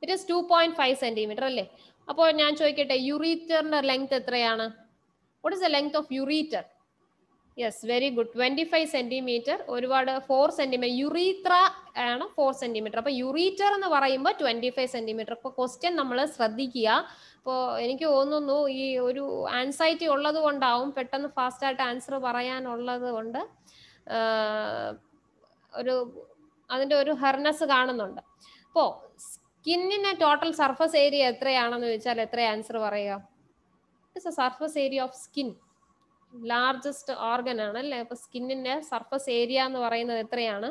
ഇറ്റ് ഈസ് 2.5 centimeter അല്ലേ? അപ്പോൾ ഞാൻ ചോദിക്കട്ടെ, യുറീറ്ററിന്റെ ലെങ്ത് എത്രയാണ്? What is the length of ureter? Yes, very good, 25 centimeter. ഒരുപാട് 4 centimeter. യുറീത്ര ആണ് 4 centimeter. അപ്പൊ യുറീറ്റർ എന്ന് പറയുമ്പോൾ 25 centimeter. അപ്പൊ ക്വസ്റ്റ്യൻ നമ്മൾ ശ്രദ്ധിക്കുക. അപ്പോൾ എനിക്ക് തോന്നുന്നു ഈ ഒരു ആൻസൈറ്റി ഉള്ളത് കൊണ്ടാവും പെട്ടെന്ന് ഫാസ്റ്റ് ആയിട്ട് ആൻസർ പറയാനുള്ളത് കൊണ്ട് അതിന്റെ ഒരു ഹെർനെസ് കാണുന്നുണ്ട്. അപ്പോ സ്കിന്നിന്റെ ടോട്ടൽ സർഫസ് ഏരിയ എത്രയാണെന്ന് ചോദിച്ചാൽ എത്ര ആൻസർ പറയുക? It's A surface area of skin. Largest organ ആണ് അല്ലേ? അപ്പൊ സ്കിന്നിന്റെ സർഫസ് ഏരിയ എന്ന് പറയുന്നത് എത്രയാണ്?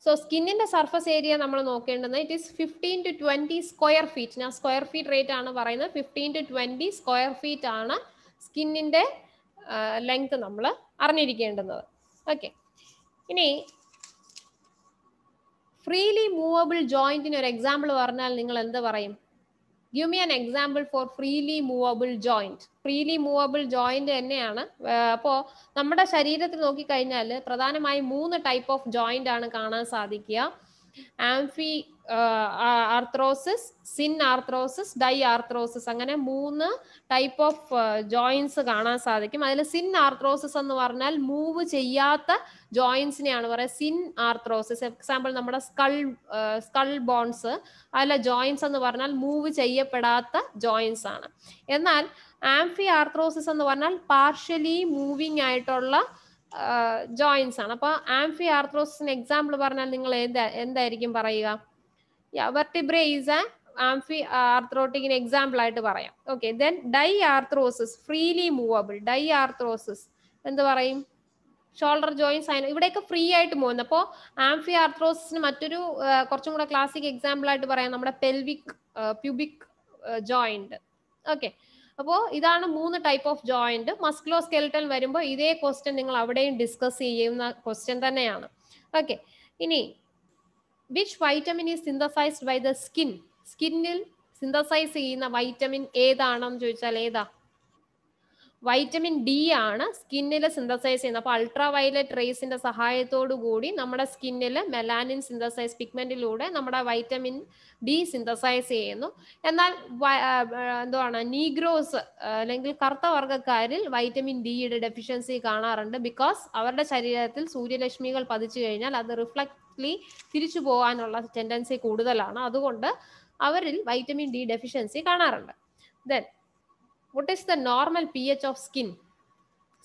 സോ സ്കിന്നിന്റെ സർഫസ് ഏരിയ നമ്മൾ നോക്കേണ്ടത് it is 15 to 20 square feet. ഞാൻ സ്ക്വയർ ഫീറ്റ് റേറ്റ് ആണ് പറയുന്നത്. 15 to 20 സ്ക്വയർ ഫീറ്റ് ആണ് സ്കിന്നിന്റെ ലെങ്ത് നമ്മൾ അറിഞ്ഞിരിക്കേണ്ടുന്നത്. ഓക്കെ, ഇനി ഫ്രീലി മൂവബിൾ ജോയിന്റിന് ഒരു എക്സാമ്പിൾ പറഞ്ഞാൽ നിങ്ങൾ എന്ത് പറയും? Give me an example for freely movable joint. Freely movable joint തന്നെയാണ്. അപ്പോൾ നമ്മുടെ ശരീരത്തിൽ നോക്കിക്കഴിഞ്ഞാൽ പ്രധാനമായും 3 ടൈപ്പ് ഓഫ് ജോയിന്റ് ആണ് കാണാൻ സാധിക്കുക. Arthrosis, synarthrosis, diarthrosis, അങ്ങനെ 3 ടൈപ്പ് ഓഫ് ജോയിൻസ് കാണാൻ സാധിക്കും. അതിൽ സിൻ ആർത്രോസിസ് എന്ന് പറഞ്ഞാൽ മൂവ് ചെയ്യാത്ത ജോയിൻസിനെയാണ് പറയുക സിൻ ആർത്രോസിസ്. എക്സാമ്പിൾ നമ്മുടെ സ്കൾ ബോൺസ്, അതിലെ ജോയിൻസ് എന്ന് പറഞ്ഞാൽ മൂവ് ചെയ്യപ്പെടാത്ത ജോയിൻസ് ആണ്. എന്നാൽ ആംഫി ആർത്രോസിസ് എന്ന് പറഞ്ഞാൽ പാർഷ്യലി മൂവിങ് ആയിട്ടുള്ള ജോയിൻസ് ആണ്. അപ്പൊ ആംഫി ആർത്രോസിന് എക്സാമ്പിൾ പറഞ്ഞാൽ നിങ്ങൾ എന്തായിരിക്കും പറയുക? വെർട്ടിബ്രേ ഈസ് എ ആംഫി ആർത്രോട്ടിക്കിന് എക്സാമ്പിൾ ആയിട്ട് പറയാം. Okay, then diarthrosis, freely movable. Diarthrosis എന്ത് പറയും? ഷോൾഡർ ജോയിൻസ് ആയി ഇവിടെയൊക്കെ ഫ്രീ ആയിട്ട് പോകുന്നത്. അപ്പോൾ ആംഫി ആർത്രോസിന് മറ്റൊരു കുറച്ചും കൂടെ ക്ലാസിക് എക്സാമ്പിൾ ആയിട്ട് പറയാം നമ്മുടെ പ്യൂബിക് ജോയിന്റ്. ഓക്കെ, അപ്പോൾ ഇതാണ് 3 type of joint. Musculo skeletal വരുമ്പോൾ ഇതേ ക്വസ്റ്റ്യൻ നിങ്ങൾ അവിടെയും ഡിസ്കസ് ചെയ്യുന്ന ക്വസ്റ്റ്യൻ തന്നെയാണ്. ഓക്കെ, ഇനി which vitamin is synthesised by the skin? സ്കിന്നിൽ സിന്തസൈസ് ചെയ്യുന്ന വൈറ്റമിൻ ഏതാണെന്ന് ചോദിച്ചാൽ ഏതാ? വൈറ്റമിൻ ഡി ആണ് സ്കിന്നിൽ സിന്തസൈസ് ചെയ്യുന്നത്. അപ്പോൾ അൾട്രാ വയലറ്റ് റേസിന്റെ സഹായത്തോടു കൂടി നമ്മുടെ സ്കിന്നിൽ മെലാനിൻ സിന്തസൈസ് പിഗ്മെന്റിലൂടെ നമ്മുടെ വൈറ്റമിൻ ഡി സിന്തസൈസ് ചെയ്യുന്നു. എന്നാൽ എന്താണ് നീഗ്രോസ് അല്ലെങ്കിൽ കറുത്ത വർഗ്ഗക്കാരിൽ വൈറ്റമിൻ ഡിയുടെ ഡെഫിഷ്യൻസി കാണാറുണ്ട്. ബിക്കോസ് അവരുടെ ശരീരത്തിൽ സൂര്യരശ്മികൾ പതിച്ചു കഴിഞ്ഞാൽ അത് റിഫ്ലക്ട്ലി തിരിച്ചു പോകാനുള്ള ടെൻഡൻസി കൂടുതലാണ്. അതുകൊണ്ട് അവരിൽ വൈറ്റമിൻ ഡി ഡെഫിഷ്യൻസി കാണാറുണ്ട്. Then what is the normal pH of skin?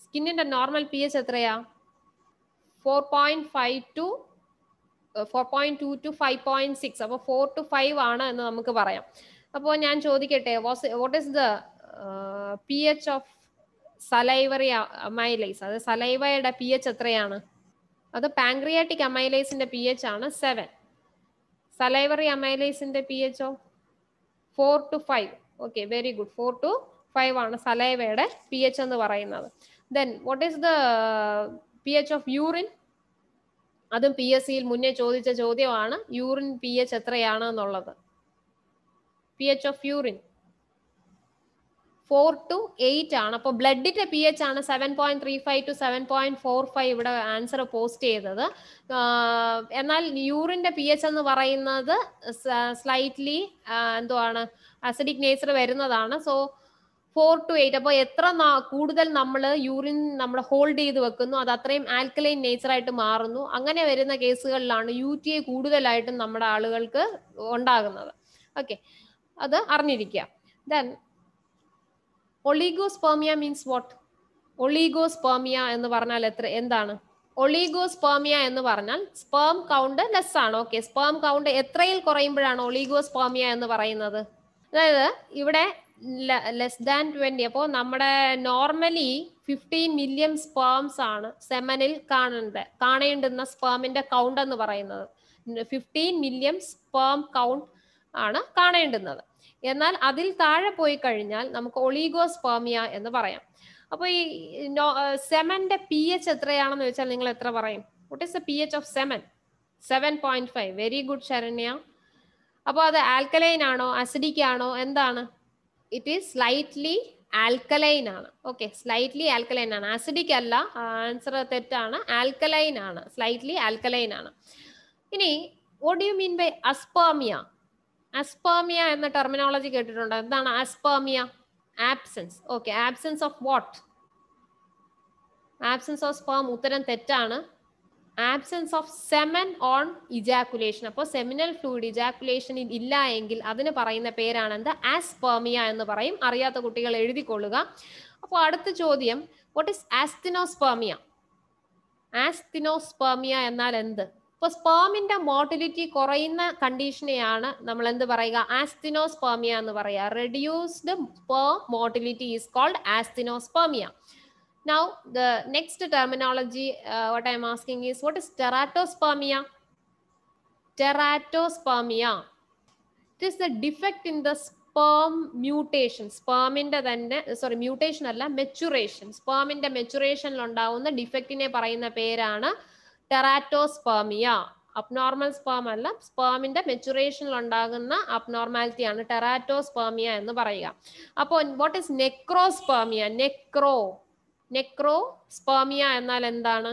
സ്കിന്നിന്റെ നോർമൽ pH എത്രയാ? 4.5 to 4.2 to 5.6. അപ്പോൾ 4 to 5 ആണ് എന്ന് നമുക്ക് പറയാം. അപ്പോൾ ഞാൻ ചോദിക്കട്ടെ, what is the pH of salivary amylase? അത് സലൈവയുടെ pH എത്രയാണ്? അത് പാൻക്രിയാറ്റിക് അമൈലേസിന്റെ pH ആണ് 7. സലൈവറി അമൈലേസിന്റെ pH 4 to 5. Okay, very good. 4 to 5 ആണ് സലൈവയുടെ pH എന്ന് പറയുന്നത്. Then what is the pH of urine? അതും PSCയിൽ മുന്നേ ചോദിച്ച ചോദ്യമാണ്. യൂറിൻ pH എത്രയാണ് എന്നുള്ളത്. pH ഓഫ് യൂറിൻ 4 to 8 ആണ്. അപ്പോൾ ബ്ലഡിന്റെ pH ആണ് 7.35 to 7.45 ഇവിടെ ആൻസർ പോസ്റ്റ് ചെയ്തത്. എന്നാൽ യൂറിന്റെ pH എന്ന് പറയുന്നത് സ്ലൈറ്റ്ലി എന്തുവാണ് അസിഡിക് നേച്ചർ വരുന്നതാണ്. So 4 to 8. അപ്പോൾ എത്ര കൂടുതൽ നമ്മൾ യൂറിൻ നമ്മൾ ഹോൾഡ് ചെയ്ത് വെക്കുന്നു അത് അത്രയും ആൽക്കലൈൻ നേച്ചർ ആയിട്ട് മാറുന്നു. അങ്ങനെ വരുന്ന കേസുകളിലാണ് UTI കൂടുതലായിട്ടും നമ്മുടെ ആളുകൾക്ക് ഉണ്ടാകുന്നത്. ഓക്കെ, അത് അറിഞ്ഞിരിക്കുക. Then oligospermia means what? Oligospermia എന്ന് പറഞ്ഞാൽ എന്താണ്? ഒളിഗോസ്പെർമിയ എന്ന് പറഞ്ഞാൽ സ്പേം കൗണ്ട് ലെസ് ആണ്. ഓക്കെ, സ്പേം കൗണ്ട് എത്രയിൽ കുറയുമ്പോഴാണ് ഒളിഗോസ്പെർമിയ എന്ന് പറയുന്നത്? അതായത് ഇവിടെ ലെസ് ദാൻ 20. അപ്പോൾ നോർമലി 15 മില്യൺ സ്പേംസ് ആണ് സെമനിൽ കാണേണ്ടുന്ന സ്പേമിന്റെ കൗണ്ട് എന്ന് പറയുന്നത്. 15 മില്യൺ സ്പേം കൗണ്ട് ആണ് കാണേണ്ടുന്നത്. എന്നാൽ അതിൽ താഴെ പോയി കഴിഞ്ഞാൽ നമുക്ക് ഒളിഗോസ്പെർമിയ എന്ന് പറയാം. അപ്പോൾ ഈ സെമന്റെ pH എത്രയാണെന്ന് വെച്ചാൽ നിങ്ങൾ എത്ര പറയും? What is the pH of semen? 7.5. Very good Saranya. അപ്പോൾ അത് ആൽക്കലൈൻ ആണോ അസിഡിക് ആണോ എന്താണ്? ഇറ്റ് ഈസ് സ്ലൈറ്റ്ലി ആൽക്കലൈൻ ആണ്. ഓക്കെ, സ്ലൈറ്റ്ലി ആൽക്കലൈൻ ആണ്, അസിഡിക് അല്ല. ആൻസർ തെറ്റാണ്, ആൽക്കലൈൻ ആണ്, സ്ലൈറ്റ്ലി ആൽക്കലൈൻ ആണ്. ഇനി what do you mean by aspermia? Aspermia എന്ന ടെർമിനോളജി കേട്ടിട്ടുണ്ടോ? എന്താണ് aspermia? Absence. Okay, absence of what? Absence of sperm. ഉത്തരം തെറ്റാണ്. Absence of semen on ejaculation. അപ്പോൾ സെമിനൽ ഫ്ലൂയിഡ് ഇജാക്കുലേഷനിൽ ഇല്ല എങ്കിൽ അതിന് പറയുന്ന പേരാണ് എന്ത്? ആസ്പെർമിയ എന്ന് പറയും. അറിയാത്ത കുട്ടികൾ എഴുതിക്കൊള്ളുക. അപ്പോൾ അടുത്ത ചോദ്യം, വാട്ട് ഈസ് ആസ്തിനോസ്പെർമിയ? ആസ്തിനോസ്പെർമിയ എന്നാൽ എന്ത്? ഇപ്പോൾ സ്പേമിന്റെ മോട്ടിലിറ്റി കുറയുന്ന കണ്ടീഷനെയാണ് നമ്മൾ എന്ത് പറയുക? ആസ്തിനോസ്പെർമിയ എന്ന് പറയുക. Reduced sperm motility is called asthenospermia. Now the next terminology what I am asking is, what is teratospermia? Teratospermia, it is the defect in the sperm mutation. Sperm inde thanne mutation alla, maturation. Sperm inde maturation il undavunna defect ine parayunna perana teratospermia. Abnormal sperm alla, sperm inde maturation il undagunna abnormality aanu teratospermia ennu parayuka. Appo what is necrospermia? Necrospermia എന്നാൽ എന്താണ്?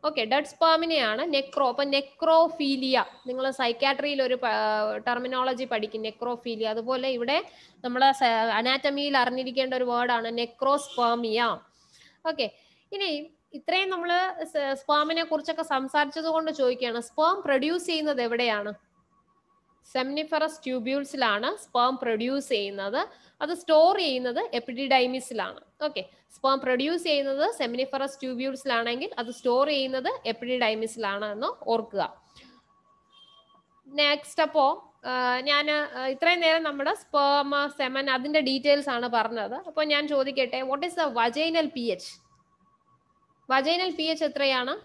ഓക്കെ, ഡെഡ് സ്പേമിനെയാണ് നെക്രോ. അപ്പൊ നെക്രോഫീലിയ, നിങ്ങൾ സൈക്കാട്രിയിൽ ഒരു ടെർമിനോളജി പഠിക്കും, നെക്രോഫീലിയ. അതുപോലെ ഇവിടെ നമ്മൾ അനാറ്റമിയിൽ അറിഞ്ഞിരിക്കേണ്ട ഒരു വേർഡാണ് നെക്രോസ്പേമിയ. ഓക്കെ, ഇനി ഇത്രയും നമ്മൾ സ്പേമിനെ കുറിച്ചൊക്കെ സംസാരിച്ചത് കൊണ്ട് ചോദിക്കുകയാണ്, സ്പേം പ്രൊഡ്യൂസ് ചെയ്യുന്നത് എവിടെയാണ്? സെമിനിഫറസ് ട്യൂബ്യൂൾസിലാണ് സ്പേം പ്രൊഡ്യൂസ് ചെയ്യുന്നത്. അത് സ്റ്റോർ ചെയ്യുന്നത് എപ്പിഡിഡൈമിസിലാണ്. ഓക്കെ, സ്പേം പ്രൊഡ്യൂസ് ചെയ്യുന്നത് സെമിനിഫറസ് ട്യൂബ്യൂൾസിലാണെങ്കിൽ അത് സ്റ്റോർ ചെയ്യുന്നത് എപ്പിഡിഡൈമിസിലാണ് എന്ന് ഓർക്കുക. നെക്സ്റ്റ്, അപ്പോ ഞാൻ ഇത്രയും നേരം നമ്മുടെ സ്പേം, സെമൻ, അതിന്റെ ഡീറ്റെയിൽസ് ആണ് പറഞ്ഞത്. അപ്പോൾ ഞാൻ ചോദിക്കട്ടെ, what is the vaginal P H? Vaginal P H എത്രയാണ്?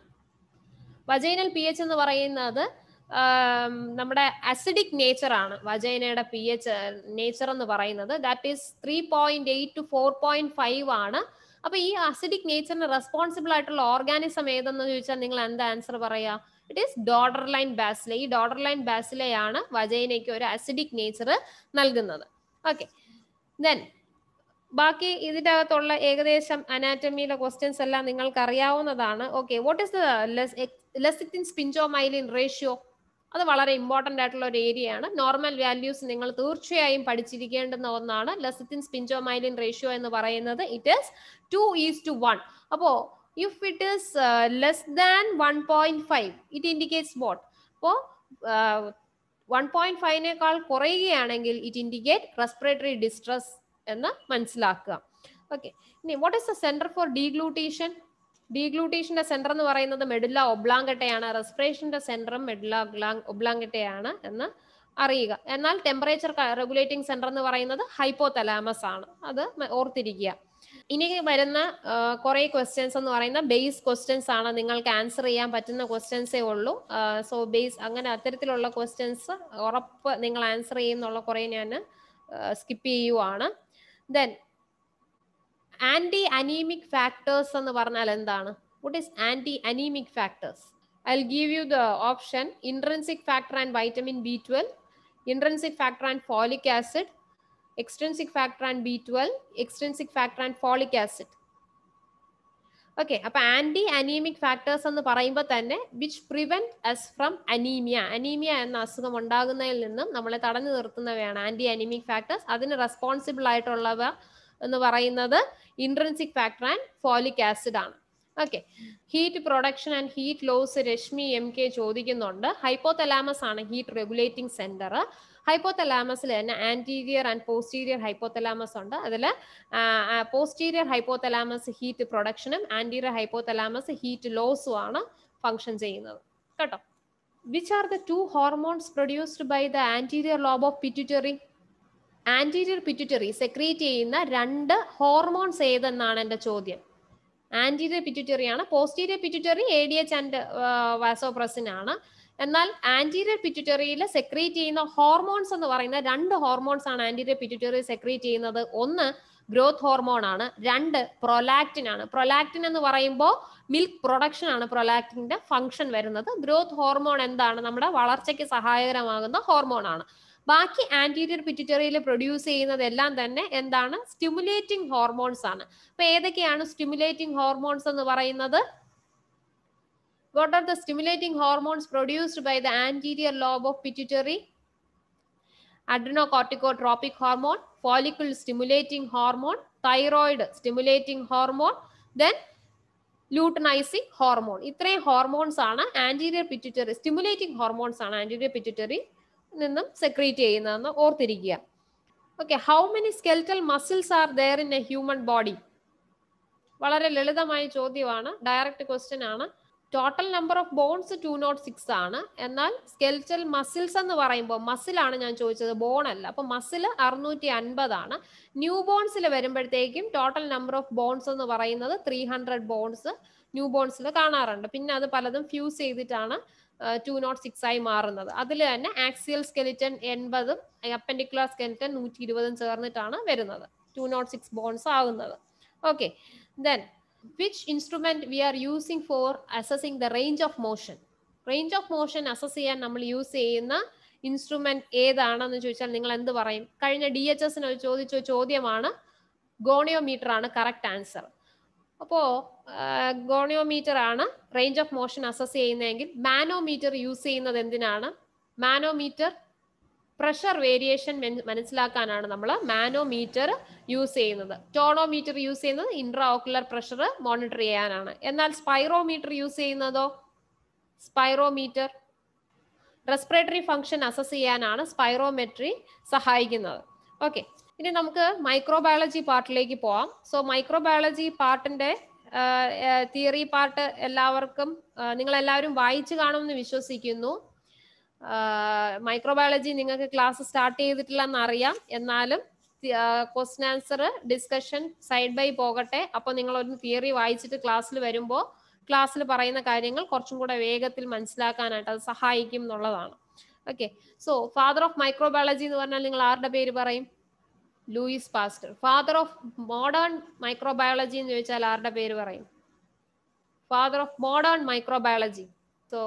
വജൈനൽ പി എച്ച് എന്ന് പറയുന്നത് നമ്മുടെ അസിഡിക് നേച്ചർ ആണ്. വജൈനയുടെ പി എച്ച് നേച്ചർ എന്ന് പറയുന്നത് ദാറ്റ് ഈസ് 3.8 to 4.5 ആണ്. അപ്പൊ ഈ അസിഡിക് നേച്ചറിന് റെസ്പോൺസിബിൾ ആയിട്ടുള്ള ഓർഗാനിസം ഏതെന്ന് ചോദിച്ചാൽ നിങ്ങൾ എന്താ ആൻസർ പറയാ? It is Doderlein bacilli. ഈ ഡോഡർലൈൻ ബാസിലയാണ് വജൈനയ്ക്ക് ഒരു അസിഡിക് നേച്ചർ നൽകുന്നത്. ഓക്കെ, ദെൻ ബാക്കി ഇതിന്റെ അകത്തുള്ള ഏകദേശം അനാറ്റമിയിലെ ക്വസ്റ്റ്യൻസ് എല്ലാം നിങ്ങൾക്ക് അറിയാവുന്നതാണ്. Okay, what is the lecithin sphingomyelin ratio? അത് വളരെ ഇമ്പോർട്ടന്റ് ആയിട്ടുള്ള ഒരു ഏരിയ ആണ്. നോർമൽ വാല്യൂസ് നിങ്ങൾ തീർച്ചയായും പഠിച്ചിരിക്കേണ്ടുന്ന ഒന്നാണ്. ലെസിറ്റിൻ സ്പിഞ്ചോമൈലിൻ റേഷ്യോ എന്ന് പറയുന്നത് ഇറ്റ് ഈസ് 2:1. അപ്പോ if it is less than 1.5 it indicates what? അപ്പോ 1.5നേക്കാൾ കുറയുകയാണെങ്കിൽ ഇറ്റ് ഇൻഡിക്കേറ്റ് റെസ്പിറേറ്ററി ഡിസ്ട്രസ് എന്ന് മനസ്സിലാക്കുക. ഓക്കെ, ഇനി what is the centre for deglutition? ഡീഗ്ലൂട്ടീഷന്റെ സെന്റർ എന്ന് പറയുന്നത് മെഡുല്ല ഒബ്ലാങ്കട്ടയാണ്. റെസ്പിറേഷന്റെ സെന്ററും മെഡുല്ല ഒബ്ലാങ്കട്ടയാണ് എന്ന് അറിയുക. എന്നാൽ ടെമ്പറേച്ചർ റെഗുലേറ്റിംഗ് സെന്റർ എന്ന് പറയുന്നത് ഹൈപ്പോതലാമസ് ആണ്. അത് ഓർത്തിരിക്കുക. ഇനി വരുന്ന കുറെ ക്വസ്റ്റ്യൻസ് എന്ന് പറയുന്ന ബേസ് ക്വസ്റ്റ്യൻസ് ആണ്. നിങ്ങൾക്ക് ആൻസർ ചെയ്യാൻ പറ്റുന്ന ക്വസ്റ്റ്യൻസേ ഉള്ളൂ. സോ ബേസ്, അങ്ങനെ അത്തരത്തിലുള്ള ക്വസ്റ്റ്യൻസ് ഉറപ്പ് നിങ്ങൾ ആൻസർ ചെയ്യുന്നുള്ള കുറെ ഞാൻ സ്കിപ്പ് ചെയ്യുവാണ്. ദെൻ ആന്റി അനീമിക് ഫാക്ടേഴ്സ് എന്ന് പറഞ്ഞാൽ എന്താണ്? What is anti anaemic factors? I will give you the option: intrinsic factor and vitamin B12, intrinsic factor and folic acid, extrinsic factor and B12, extrinsic factor and folic acid. Okay, അപ്പൊ ആന്റി അനീമിക് ഫാക്ടേഴ്സ് എന്ന് പറയുമ്പോൾ തന്നെ which prevent us from anaemia, anaemia എന്ന അസുഖം ഉണ്ടാകുന്നതിൽ നിന്നും നമ്മളെ തടഞ്ഞു നിർത്തുന്നവയാണ് ആന്റി അനീമിക് ഫാക്ടേഴ്സ്. അതിന് റെസ്പോൺസിബിൾ ആയിട്ടുള്ളവ എന്ന് പറയുന്നത് intrinsic factor and folic acid ആണ്. Okay, heat production and heat loss Rashmi MK ചോദിക്കുന്നുണ്ട്. ഹൈപ്പോതലാമസ് ആണ് ഹീറ്റ് റെഗുലേറ്റിംഗ് സെന്റർ. ഹൈപ്പോതലാമസിൽ തന്നെ ആന്റീരിയർ ആൻഡ് പോസ്റ്റീരിയർ ഹൈപ്പോതലാമസ് ഉണ്ട്. അതിൽ പോസ്റ്റീരിയർ ഹൈപ്പോതലാമസ് ഹീറ്റ് പ്രൊഡക്ഷനും ആന്റീരിയർ ഹൈപ്പോതലാമസ് ഹീറ്റ് ലോസും ആണ് ഫങ്ഷൻ ചെയ്യുന്നത് കേട്ടോ. Which are the 2 hormones produced by the anterior lobe of pituitary? Anterior pituitary secrete ചെയ്യുന്ന 2 ഹോർമോൺസ് ഏതെന്നാണ് എൻ്റെ ചോദ്യം. ആന്റീരിയർ പിറ്റ്യൂട്ടറി ആണ്. Posterior pituitary ADH and vasopressin ആണ്. എന്നാൽ ആന്റീരിയർ പിറ്റ്യൂട്ടറിയിൽ സെക്രീറ്റ് ചെയ്യുന്ന ഹോർമോൺസ് എന്ന് പറയുന്ന 2 ഹോർമോൺസ് ആണ് ആന്റീരിയർ പിറ്റ്യൂട്ടറി സെക്രീറ്റ് ചെയ്യുന്നത്. ഒന്ന് ഗ്രോത്ത് ഹോർമോൺ ആണ്, 2 പ്രൊലാക്റ്റിൻ ആണ്. പ്രൊലാക്റ്റിൻ എന്ന് പറയുമ്പോൾ മിൽക്ക് പ്രൊഡക്ഷൻ ആണ് പ്രൊലാക്റ്റിന്റെ ഫംഗ്ഷൻ വരുന്നത്. ഗ്രോത്ത് ഹോർമോൺ എന്താണ്? നമ്മുടെ വളർച്ചയ്ക്ക് സഹായകരമാകുന്ന ഹോർമോൺ ആണ്. ബാക്കി ആന്റീരിയർ പിറ്റ്യൂട്ടറിയിൽ പ്രൊഡ്യൂസ് ചെയ്യുന്നതെല്ലാം തന്നെ എന്താണ്? സ്റ്റിമുലേറ്റിംഗ് ഹോർമോൺസ് ആണ്. അപ്പൊ ഏതൊക്കെയാണ് സ്റ്റിമുലേറ്റിംഗ് ഹോർമോൺസ് എന്ന് പറയുന്നത്? What are the stimulating hormones produced by the anterior lobe of pituitary? Adrenocorticotropic hormone, follicle stimulating hormone, thyroid stimulating hormone, then luteinizing hormone. ഇത്രയും ഹോർമോൺസ് ആണ് ആന്റീരിയർ പിറ്റ്യൂട്ടറി, സ്റ്റിമുലേറ്റിംഗ് ഹോർമോൺസ് ആണ് ആന്റീരിയർ പിറ്റ്യൂട്ടറി നിന്നും സെക്രീറ്റ് ചെയ്യുന്നതെന്ന് ഓർത്തിരിക്കുക. Okay, how many skeletal muscles are there in a human body? വളരെ ലളിതമായ ചോദ്യമാണ്, ഡയറക്റ്റ് ക്വസ്റ്റ്യൻ ആണ്. ടോട്ടൽ നമ്പർ ഓഫ് ബോൺസ് 206 ആണ്. എന്നാൽ സ്കെൽറ്റൽ മസിൽസ് എന്ന് പറയുമ്പോൾ, മസിലാണ് ഞാൻ ചോദിച്ചത്, ബോൺ അല്ല. അപ്പൊ മസിൽ 650 ആണ്. ന്യൂ ബോൺസിൽ വരുമ്പോഴത്തേക്കും ടോട്ടൽ നമ്പർ ഓഫ് ബോൺസ് എന്ന് പറയുന്നത് 300 ബോൺസ് ന്യൂ ബോൺസിൽ കാണാറുണ്ട്. പിന്നെ അത് പലതും ഫ്യൂസ് ചെയ്തിട്ടാണ് 206 ആയി മാറുന്നത്. അതിൽ തന്നെ ആക്സിയൽ സ്കെലിറ്റൻ 80ഉം അപ്പൻഡിക്കുലർ സ്കെലിറ്റൻ 120ഉം ചേർന്നിട്ടാണ് വരുന്നത് 206 ബോൺസ് ആകുന്നത്. Okay, then which instrument we are using for assessing the range of motion? Range of motion assess ചെയ്യാൻ നമ്മൾ യൂസ് ചെയ്യുന്ന ഇൻസ്ട്രുമെന്റ് ഏതാണെന്ന് ചോദിച്ചാൽ നിങ്ങൾ എന്ത് പറയും? കഴിഞ്ഞ DHSന് ചോദിച്ച ചോദ്യമാണ്. ഗോണിയോമീറ്റർ ആണ് കറക്റ്റ് ആൻസർ. അപ്പോൾ ഗോണിയോമീറ്റർ ആണ് റേഞ്ച് ഓഫ് മോഷൻ അസസ് ചെയ്യുന്നതെങ്കിൽ മാനോമീറ്റർ യൂസ് ചെയ്യുന്നത് എന്തിനാണ്? മാനോമീറ്റർ പ്രഷർ വേരിയേഷൻ മനസ്സിലാക്കാനാണ് നമ്മൾ മാനോമീറ്റർ യൂസ് ചെയ്യുന്നത്. ടോണോമീറ്റർ യൂസ് ചെയ്യുന്നത് ഇൻട്രാ ഓക്കുലർ പ്രഷർ മോണിറ്റർ ചെയ്യാനാണ്. എന്നാൽ സ്പൈറോമീറ്റർ യൂസ് ചെയ്യുന്നതോ? സ്പൈറോമീറ്റർ റെസ്പിറേറ്ററി ഫംഗ്ഷൻ അസസ് ചെയ്യാനാണ് സ്പൈറോമെട്രി സഹായിക്കുന്നത്. ഓക്കെ, ഇനി നമുക്ക് മൈക്രോബയോളജി പാർട്ടിലേക്ക് പോവാം. സോ മൈക്രോബയോളജി പാർട്ടിന്റെ തിയറി പാർട്ട് എല്ലാവർക്കും നിങ്ങൾ എല്ലാവരും വായിച്ചു കാണുമെന്ന് വിശ്വസിക്കുന്നു. മൈക്രോബയോളജി നിങ്ങൾക്ക് ക്ലാസ് സ്റ്റാർട്ട് ചെയ്തിട്ടില്ലെന്ന് അറിയാം, എന്നാലും question answer discussion side by പോകട്ടെ. അപ്പോൾ നിങ്ങൾ ഒരു തിയറി വായിച്ചിട്ട് ക്ലാസ്സിൽ വരുമ്പോൾ ക്ലാസ്സിൽ പറയുന്ന കാര്യങ്ങൾ കുറച്ചും കൂടെ വേഗത്തിൽ മനസ്സിലാക്കാനായിട്ട് അത് സഹായിക്കും എന്നുള്ളതാണ്. Okay, so father of microbiology എന്ന് പറഞ്ഞാൽ നിങ്ങൾ ആരുടെ പേര് പറയും? Louis Pasteur. Father of modern microbiology എന്ന് ചോദിച്ചാൽ ആരുടെ പേര് പറയും? Father of modern microbiology. So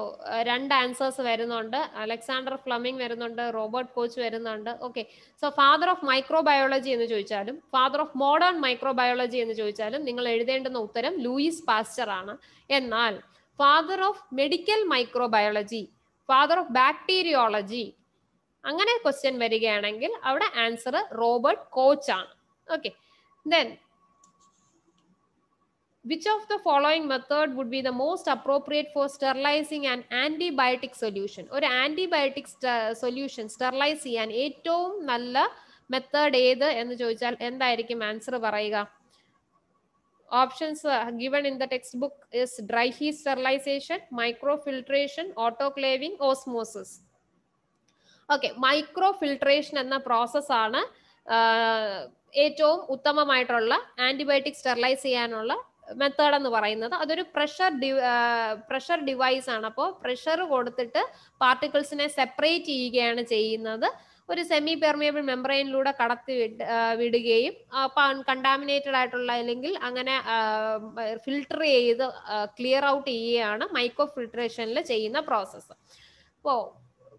രണ്ട് ആൻസേഴ്സ് വരുന്നുണ്ട്. അലക്സാണ്ടർ ഫ്ലമിംഗ് വരുന്നുണ്ട്, റോബർട്ട് കോച്ച് വരുന്നുണ്ട്. Okay, so father of microbiology എന്ന് ചോദിച്ചാലും ഫാദർ ഓഫ് മോഡേൺ മൈക്രോബയോളജി എന്ന് ചോദിച്ചാലും നിങ്ങൾ എഴുതേണ്ടുന്ന ഉത്തരം ലൂയിസ് പാസ്റ്റർ ആണ്. എന്നാൽ father of medical microbiology, father of bacteriology അങ്ങനെ ക്വസ്റ്റ്യൻ വരികയാണെങ്കിൽ അവിടെ ആൻസർ റോബർട്ട് കോച്ച് ആണ്. Okay, then which of the following method would be the most appropriate for sterilizing an antibiotic solution? ഒരു ആന്റിബയോട്ടിക് സൊല്യൂഷൻ സ്റ്റെറിലൈസ് ചെയ്യാൻ ഏറ്റവും നല്ല മെത്തേഡ് ഏത് എന്ന് ചോദിച്ചാൽ എന്തായിരിക്കും ആൻസർ പറയുക? Options given in the textbook is dry heat sterilization, microfiltration, autoclaving, osmosis. Okay, microfiltration എന്ന പ്രോസസ് ആണ് ഏറ്റവും ഉത്തമമായിട്ടുള്ള ആന്റിബയോട്ടിക് സ്റ്റെറിലൈസ് ചെയ്യാനുള്ള മെത്തേഡ് എന്ന് പറയുന്നത്. അതൊരു പ്രഷർ ഡിവൈസ് ആണ്. അപ്പോൾ പ്രഷർ കൊടുത്തിട്ട് പാർട്ടിക്കിൾസിനെ സെപ്പറേറ്റ് ചെയ്യുകയാണ് ചെയ്യുന്നത്. ഒരു സെമി പെർമിയബിൾ മെംബ്രെയിനിലൂടെ കടത്തി വിടുകയും കണ്ടാമിനേറ്റഡ് ആയിട്ടുള്ള അല്ലെങ്കിൽ അങ്ങനെ ഫിൽട്ടർ ചെയ്ത് ക്ലിയർ ഔട്ട് ചെയ്യുകയാണ് മൈക്രോ ഫിൽട്രേഷനിൽ ചെയ്യുന്ന പ്രോസസ്സ്. അപ്പോൾ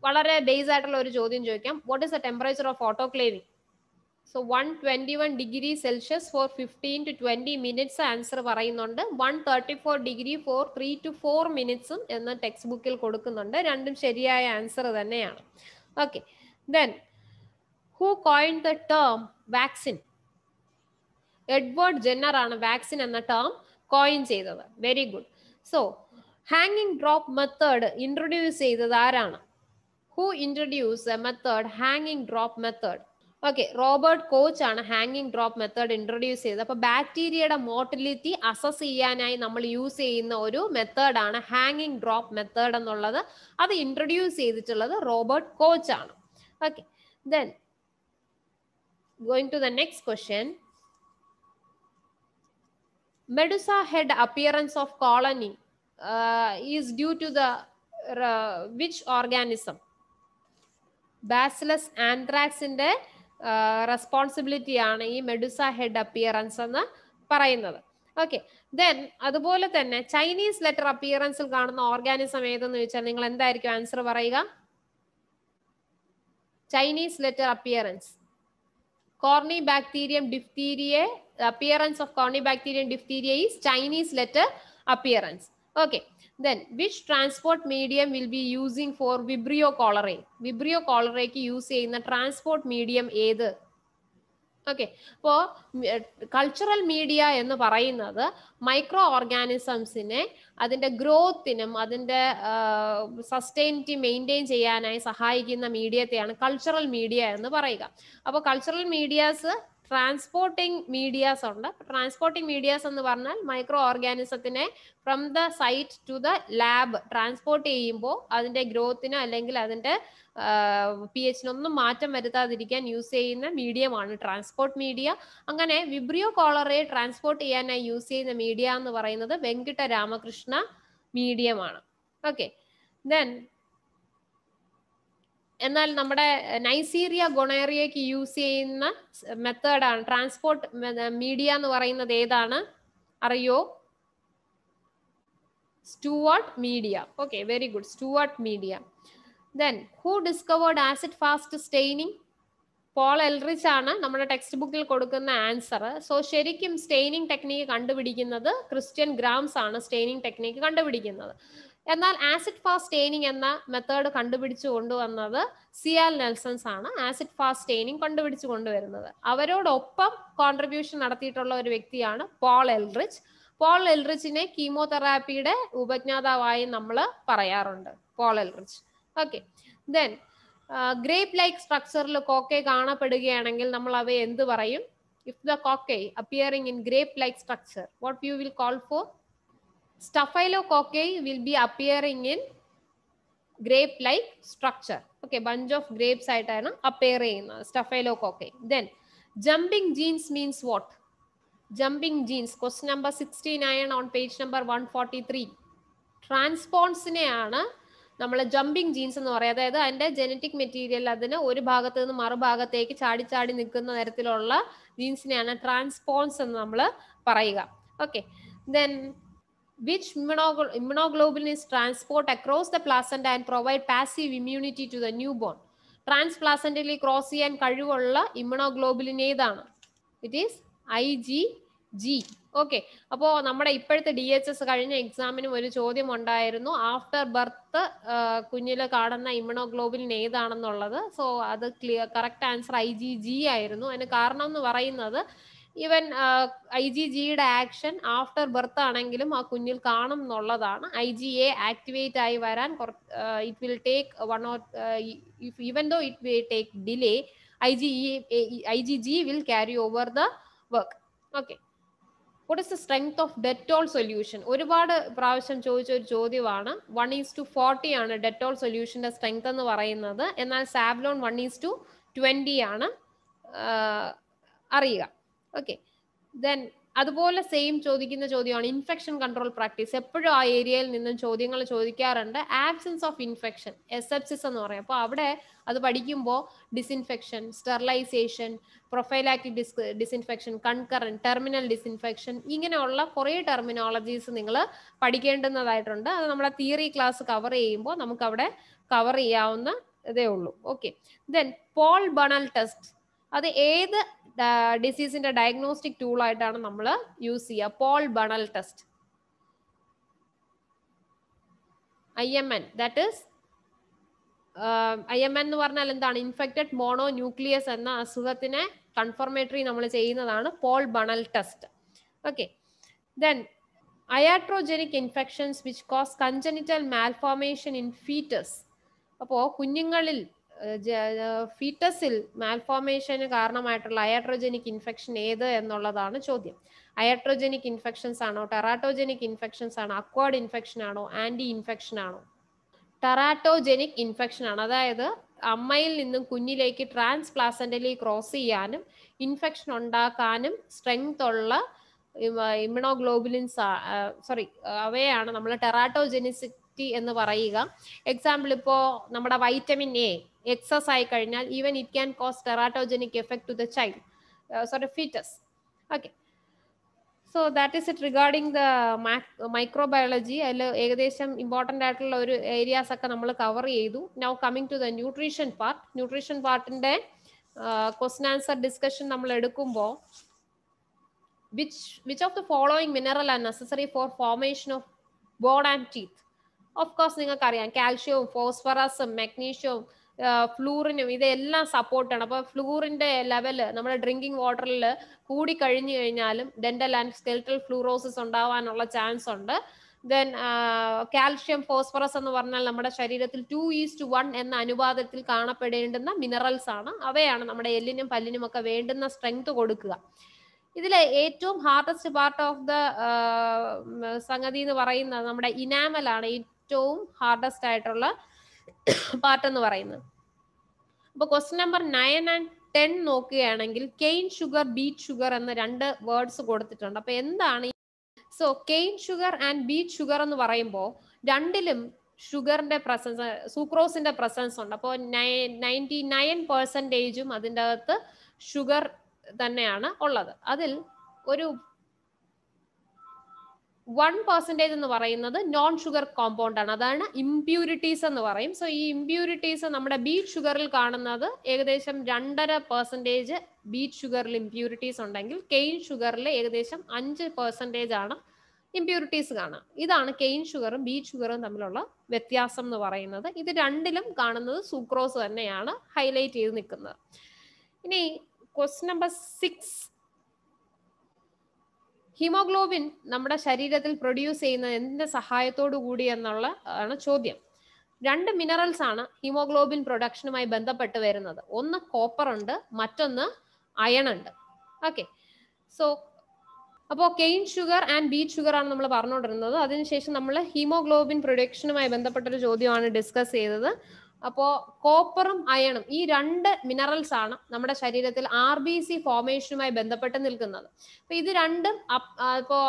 വളരെ ബേസ് ആയിട്ടുള്ള ഒരു ചോദ്യം ചോദിക്കാം. What is the temperature of autoclaving? So 121 degree Celsius four 15 to 20 minutes answer പറയുന്നുണ്ട്. 134 ഡിഗ്രി ഫോർ 3 to 4 മിനിറ്റ്സും എന്ന് ടെക്സ്റ്റ് ബുക്കിൽ കൊടുക്കുന്നുണ്ട്. രണ്ടും ശരിയായ ആൻസർ തന്നെയാണ്. Okay, then who coined the term vaccine? Edward Jenner ആണ് വാക്സിൻ എന്ന ടേം കോയിൻ ചെയ്തത്. Very good. സോ ഹാങ്ങിങ് ഡ്രോപ്പ് മെത്തേഡ് ഇൻട്രൊഡ്യൂസ് ചെയ്തത് ആരാണ്? ഹു ഇൻട്രൊഡ്യൂസ് എ മെത്തേഡ് ഹാങ്ങിങ് drop method? Okay, Robert Koch ആണ് ഹാങ്ങിങ് ഡ്രോപ്പ് മെത്തേഡ് ഇൻട്രൊഡ്യൂസ് ചെയ്തത്. അപ്പൊ ബാക്ടീരിയയുടെ മോട്ടിലിറ്റി അസസ് ചെയ്യാനായി നമ്മൾ യൂസ് ചെയ്യുന്ന ഒരു മെത്തേഡാണ് ഹാങ്ങിങ് ഡ്രോപ്പ് മെത്തേഡ് എന്നുള്ളത്. അത് ഇൻട്രൊഡ്യൂസ് ചെയ്തിട്ടുള്ളത് റോബർട്ട് കോച്ച് ആണ്. Okay, then going to the next question. Medusa head appearance of colony is due to the which organism? Bacillus ആന്ത്രാക്സിന്റെ റെസ്പോൺസിബിലിറ്റി ആണ് ഈ മെഡുസ ഹെഡ് അപ്പിയറൻസ് എന്ന് പറയുന്നത്. ഓക്കെ, ദെൻ അതുപോലെ തന്നെ ചൈനീസ് ലെറ്റർ അപ്പിയറൻസിൽ കാണുന്ന ഓർഗാനിസം ഏതെന്ന് ചോദിച്ചാൽ നിങ്ങൾ എന്തായിരിക്കും ആൻസർ പറയുക? Chinese letter appearance Cornybacterium diphtheriae, the appearance of Cornybacterium diphtheriae is Chinese letter appearance. Okay, then which transport medium will be using for Vibrio cholerae? Vibrio cholerae ki use ചെയ്യുന്ന transport medium ഏത്? ഓക്കെ, അപ്പോൾ കൾച്ചറൽ മീഡിയ എന്ന് പറയുന്നത് മൈക്രോ ഓർഗാനിസംസിനെ അതിൻ്റെ ഗ്രോത്തിനും അതിൻ്റെ സസ്റ്റൈനിറ്റി മെയിൻറ്റെയിൻ ചെയ്യാനായി സഹായിക്കുന്ന മീഡിയത്തെയാണ് കൾച്ചറൽ മീഡിയ എന്ന് പറയുക. അപ്പോൾ കൾച്ചറൽ മീഡിയാസ് ട്രാൻസ്പോർട്ടിംഗ് മീഡിയാസ് ഉണ്ട്. ട്രാൻസ്പോർട്ടിംഗ് മീഡിയാസ് എന്ന് പറഞ്ഞാൽ മൈക്രോ ഓർഗാനിസത്തിനെ from the site to the lab transport ചെയ്യുമ്പോൾ അതിൻ്റെ ഗ്രോത്തിന് അല്ലെങ്കിൽ അതിൻ്റെ pH-നൊന്നും മാറ്റം വരുത്താതിരിക്കാൻ യൂസ് ചെയ്യുന്ന മീഡിയമാണ് ട്രാൻസ്പോർട്ട് മീഡിയ. അങ്ങനെ വിബ്രിയോ കോളറയെ ട്രാൻസ്പോർട്ട് ചെയ്യാനായി യൂസ് ചെയ്യുന്ന മീഡിയ എന്ന് പറയുന്നത് വെങ്കിട്ട രാമകൃഷ്ണ മീഡിയമാണ്. ഓക്കെ, ദെൻ എന്നാൽ നമ്മുടെ നൈസീരിയ ഗൊണേറിയയ്ക്ക് യൂസ് ചെയ്യുന്ന മെത്തേഡാണ് ട്രാൻസ്പോർട്ട് മീഡിയ എന്ന് പറയുന്നത് ഏതാണ് അറിയോ? Stuart media. Okay, very good, Stuart media. Then who discovered acid fast staining? Paul Ehrlich ആണ് നമ്മുടെ ടെക്സ്റ്റ് ബുക്കിൽ കൊടുക്കുന്ന ആൻസർ. സോ ശരിക്കും സ്റ്റെയിനിങ് ടെക്നിക്ക് കണ്ടുപിടിക്കുന്നത് ക്രിസ്ത്യൻ ഗ്രാംസ് ആണ് സ്റ്റെയിനിങ് ടെക്നിക്ക് കണ്ടുപിടിക്കുന്നത്. എന്നാൽ ആസിഡ് ഫാസ്റ്റ് സ്റ്റെയിനിങ് എന്ന മെത്തേഡ് കണ്ടുപിടിച്ചു കൊണ്ടുവന്നത് സിയാൽ നെൽസൺസ് ആണ് ആസിഡ് ഫാസ്റ്റ് സ്റ്റെയിനിങ് കണ്ടുപിടിച്ചു കൊണ്ടുവരുന്നത്. അവരോടൊപ്പം കോൺട്രിബ്യൂഷൻ നടത്തിയിട്ടുള്ള ഒരു വ്യക്തിയാണ് പോൾ എൽറിച്ച്. പോൾ എൽറിച്ചിനെ കീമോതെറാപ്പിയുടെ ഉപജ്ഞാതാവായി നമ്മൾ പറയാറുണ്ട്, Paul Ehrlich. Okay, then grape like സ്ട്രക്ചറിൽ കോക്കെ കാണപ്പെടുകയാണെങ്കിൽ നമ്മൾ അവയെ എന്ത് പറയും? If the cocci appearing in grape like structure, what you will call for? Staphylococcus will be appearing in grape like structure. Okay, bunch of grapes ആയിട്ടാണ് appear ചെയ്യുന്നത് Staphylococcus. Then jumping genes means what? Jumping genes, question number 69 on page number 143. ട്രാൻസ്പോൺസിനെയാണ് നമ്മൾ ജമ്പിങ് ജീൻസ് എന്ന് പറയുന്നത്. അതായത് അതിന്റെ ജനറ്റിക് മെറ്റീരിയൽ അതിന് ഒരു ഭാഗത്ത് നിന്ന് മറുഭാഗത്തേക്ക് ചാടി ചാടി നിൽക്കുന്ന തരത്തിലുള്ള ജീൻസിനെയാണ് ട്രാൻസ്പോൺസ് എന്ന് നമ്മൾ പറയുക. Okay, then which immunoglobulin is transport across the placenta and provide passive immunity to the newborn? Transplacentally cross ചെയ്യാൻ കഴിവുള്ള ഇമ്യൂണോഗ്ലോബുലിൻ ഏതാണ്? It is IgG. ഓക്കെ, അപ്പോൾ നമ്മുടെ ഇപ്പോഴത്തെ DHS കഴിഞ്ഞ എക്സാമിനും ഒരു ചോദ്യം ഉണ്ടായിരുന്നു, ആഫ്റ്റർ ബർത്ത് കുഞ്ഞിൽ കാണുന്ന ഇമ്യൂണോഗ്ലോബുലിൻ ഏതാണെന്നുള്ളത്. സോ അത് കറക്റ്റ് ആൻസർ IgG ആയിരുന്നു. അതിന് കാരണം എന്ന് പറയുന്നത് ഈവൻ IgGയുടെ ആക്ഷൻ ആഫ്റ്റർ ബർത്ത് ആണെങ്കിലും ആ കുഞ്ഞിൽ കാണും എന്നുള്ളതാണ്. IgA ആക്ടിവേറ്റ് ആയി വരാൻ it will take even though it will take delay, IgG will carry over the work. Okay, what is the strength of Dettol solution? ഒരുപാട് പ്രാവശ്യം ചോദിച്ച ഒരു ചോദ്യമാണ്. 1:40 ആണ് ഡെറ്റോൾ സൊല്യൂഷന്റെ സ്ട്രെങ്ത് എന്ന് പറയുന്നത്. എന്നാൽ സാവ്ലോൺ 1:20 ആണ് അറിയുക. ഓക്കെ, ദെൻ അതുപോലെ സെയിം ചോദിക്കുന്ന ചോദ്യമാണ് ഇൻഫെക്ഷൻ കൺട്രോൾ പ്രാക്ടീസ്. എപ്പോഴും ആ ഏരിയയിൽ നിന്നും ചോദ്യങ്ങൾ ചോദിക്കാറുണ്ട്. ആബ്സെൻസ് ഓഫ് ഇൻഫെക്ഷൻ, എസെപ്സിസ് എന്ന് പറയും. അപ്പോൾ അവിടെ അത് പഠിക്കുമ്പോൾ disinfection, sterilisation, prophylactic disinfection, concurrent, terminal disinfection, ഇങ്ങനെയുള്ള കുറേ ടെർമിനോളജീസ് നിങ്ങൾ പഠിക്കേണ്ടുന്നതായിട്ടുണ്ട്. അത് നമ്മുടെ തിയറി ക്ലാസ് കവർ ചെയ്യുമ്പോൾ നമുക്ക് അവിടെ കവർ ചെയ്യാവുന്ന ഇതേ ഉള്ളൂ. Okay, then Paul Bunnell test, അത് ഏത് ഡിസീസിന്റെ ഡയഗ്നോസ്റ്റിക് ടൂൾ ആയിട്ടാണ് നമ്മൾ യൂസ് ചെയ്യുക? Paul Bunnell test, IMN. That is IMN എന്ന് പറഞ്ഞാൽ എന്താണ്? ഇൻഫെക്റ്റഡ് മോണോ ന്യൂക്ലിയസ് എന്ന അസുഖത്തിനെ കൺഫർമേറ്ററി നമ്മൾ ചെയ്യുന്നതാണ് Paul Bunnell test. Okay, then iatrogenic infections which cause congenital malformation in fetus. അപ്പോൾ കുഞ്ഞുങ്ങളിൽ ഫീറ്റസിൽ മാൽഫോർമേഷന് കാരണമായിട്ടുള്ള അയാട്രോജനിക് ഇൻഫെക്ഷൻ ഏത് എന്നുള്ളതാണ് ചോദ്യം. അയാട്രോജനിക് ഇൻഫെക്ഷൻസ് ആണോ, ടെറാറ്റോജനിക് ഇൻഫെക്ഷൻസ് ആണോ, അക്വാർഡ് ഇൻഫെക്ഷൻ ആണോ, ആന്റി ഇൻഫെക്ഷൻ ആണോ? ടെറാറ്റോജനിക് ഇൻഫെക്ഷൻ ആണ്. അതായത് അമ്മയിൽ നിന്നും കുഞ്ഞിലേക്ക് ട്രാൻസ്പ്ലാസന്റലി ക്രോസ് ചെയ്യാനും ഇൻഫെക്ഷൻ ഉണ്ടാക്കാനും സ്ട്രെങ്ത് ഉള്ള ഇമ്യൂണോഗ്ലോബുലിൻസ്, അവയാണ് നമ്മൾ ടെറാറ്റോജെനിസിറ്റി എന്ന് പറയുക. എക്സാമ്പിൾ ഇപ്പോൾ നമ്മുടെ വൈറ്റമിൻ A എക്സസ് ആയി കഴിഞ്ഞാൽ even it can cause teratogenic effect to the child, foetus. Okay, so that is it regarding the microbiology. അതിൽ ഏകദേശം ഇമ്പോർട്ടൻ്റ് ആയിട്ടുള്ള ഒരു ഏരിയാസ് ഒക്കെ നമ്മൾ കവർ ചെയ്തു. Now coming to the nutrition part. Nutrition പാർട്ടിന്റെ ക്വസ്റ്റ്യൻ ആൻസർ ഡിസ്കഷൻ നമ്മൾ എടുക്കുമ്പോൾ which of the following mineral are necessary for formation of bone and teeth? Of course നിങ്ങൾക്ക് അറിയാം, കാൽഷ്യവും ഫോസ്ഫറസും മെഗ്നീഷ്യവും ഫ്ലൂറിനും ഇതെല്ലാം സപ്പോർട്ട് ആണ്. അപ്പോൾ ഫ്ലൂറിന്റെ ലെവൽ നമ്മുടെ ഡ്രിങ്കിങ് വാട്ടറിൽ കൂടി കഴിഞ്ഞു കഴിഞ്ഞാലും ഡെന്റൽ ആൻഡ് സ്കെൽറ്റൽ ഫ്ലൂറോസിസ് ഉണ്ടാവാനുള്ള ചാൻസ് ഉണ്ട്. ദെൻ കാൽഷ്യം, ഫോസ്ഫറസ് എന്ന് പറഞ്ഞാൽ നമ്മുടെ ശരീരത്തിൽ 2:1 എന്ന അനുപാതത്തിൽ കാണപ്പെടേണ്ടുന്ന മിനറൽസ് ആണ്. അവയാണ് നമ്മുടെ എല്ലിനും പല്ലിനും ഒക്കെ വേണ്ടുന്ന സ്ട്രെങ്ത് കൊടുക്കുക. ഇതിലെ ഏറ്റവും ഹാർഡസ്റ്റ് പാർട്ട് ഓഫ് ദ സംഗതി എന്ന് പറയുന്നത് നമ്മുടെ ഇനാമൽ ആണ്. ഏറ്റവും ഹാർഡസ്റ്റ് ആയിട്ടുള്ള പാർട്ട് എന്ന് പറയുന്നത്. അപ്പൊ ക്വസ്റ്റ്യൻ നമ്പർ 9 and 10 നോക്കുകയാണെങ്കിൽ കെയിൻ ഷുഗർ, ബീറ്റ് ഷുഗർ എന്ന 2 വേർഡ്സ് കൊടുത്തിട്ടുണ്ട്. അപ്പൊ എന്താണ്? So cane sugar and beet sugar എന്ന് പറയുമ്പോൾ രണ്ടിലും ഷുഗറിന്റെ പ്രസൻസ്, സൂക്രോസിന്റെ പ്രസൻസ് ഉണ്ട്. അപ്പോൾ 99% അതിൻ്റെ അകത്ത് ഷുഗർ തന്നെയാണ് ഉള്ളത്. അതിൽ ഒരു 1% എന്ന് പറയുന്നത് നോൺ ഷുഗർ കോമ്പൗണ്ട് ആണ്, അതാണ് ഇംപ്യൂരിറ്റീസ് എന്ന് പറയും. സോ ഈ ഇംപ്യൂരിറ്റീസ് നമ്മുടെ ബീറ്റ് ഷുഗറിൽ കാണുന്നത് ഏകദേശം 2.5% ബീറ്റ് ഷുഗറിൽ ഇംപ്യൂരിറ്റീസ് ഉണ്ടെങ്കിൽ കെയിൻ ഷുഗറിൽ ഏകദേശം 5% ആണ് ഇംപ്യൂരിറ്റീസ് കാണാം. ഇതാണ് കെയിൻ ഷുഗറും ബീറ്റ് ഷുഗറും തമ്മിലുള്ള വ്യത്യാസം എന്ന് പറയുന്നത്. ഇത് രണ്ടിലും കാണുന്നത് സുക്രോസ് തന്നെയാണ് ഹൈലൈറ്റ് ചെയ്ത് നിൽക്കുന്നത്. ഇനി ക്വസ്റ്റ്യൻ നമ്പർ 6, ഹീമോഗ്ലോബിൻ നമ്മുടെ ശരീരത്തിൽ പ്രൊഡ്യൂസ് ചെയ്യുന്നത് എന്തിന്റെ സഹായത്തോടു കൂടി എന്നുള്ള ആണ് ചോദ്യം. 2 മിനറൽസ് ആണ് ഹീമോഗ്ലോബിൻ പ്രൊഡക്ഷനുമായി ബന്ധപ്പെട്ട് വരുന്നത്. ഒന്ന് കോപ്പർ ഉണ്ട്, മറ്റൊന്ന് അയൺ ഉണ്ട്. ഓക്കെ, സോ അപ്പോൾ cane sugar and beet sugar ആണ് നമ്മൾ പറഞ്ഞുകൊണ്ടിരുന്നത്. അതിനുശേഷം നമ്മൾ ഹീമോഗ്ലോബിൻ പ്രൊഡക്ഷനുമായി ബന്ധപ്പെട്ടൊരു ചോദ്യമാണ് ഡിസ്കസ് ചെയ്തത്. അപ്പോൾ കോപ്പറും അയണും ഈ 2 മിനറൽസ് ആണ് നമ്മുടെ ശരീരത്തിൽ RBC ഫോർമേഷനുമായി ബന്ധപ്പെട്ട് നിൽക്കുന്നത്. അപ്പൊ ഇത് രണ്ടും ഇപ്പോൾ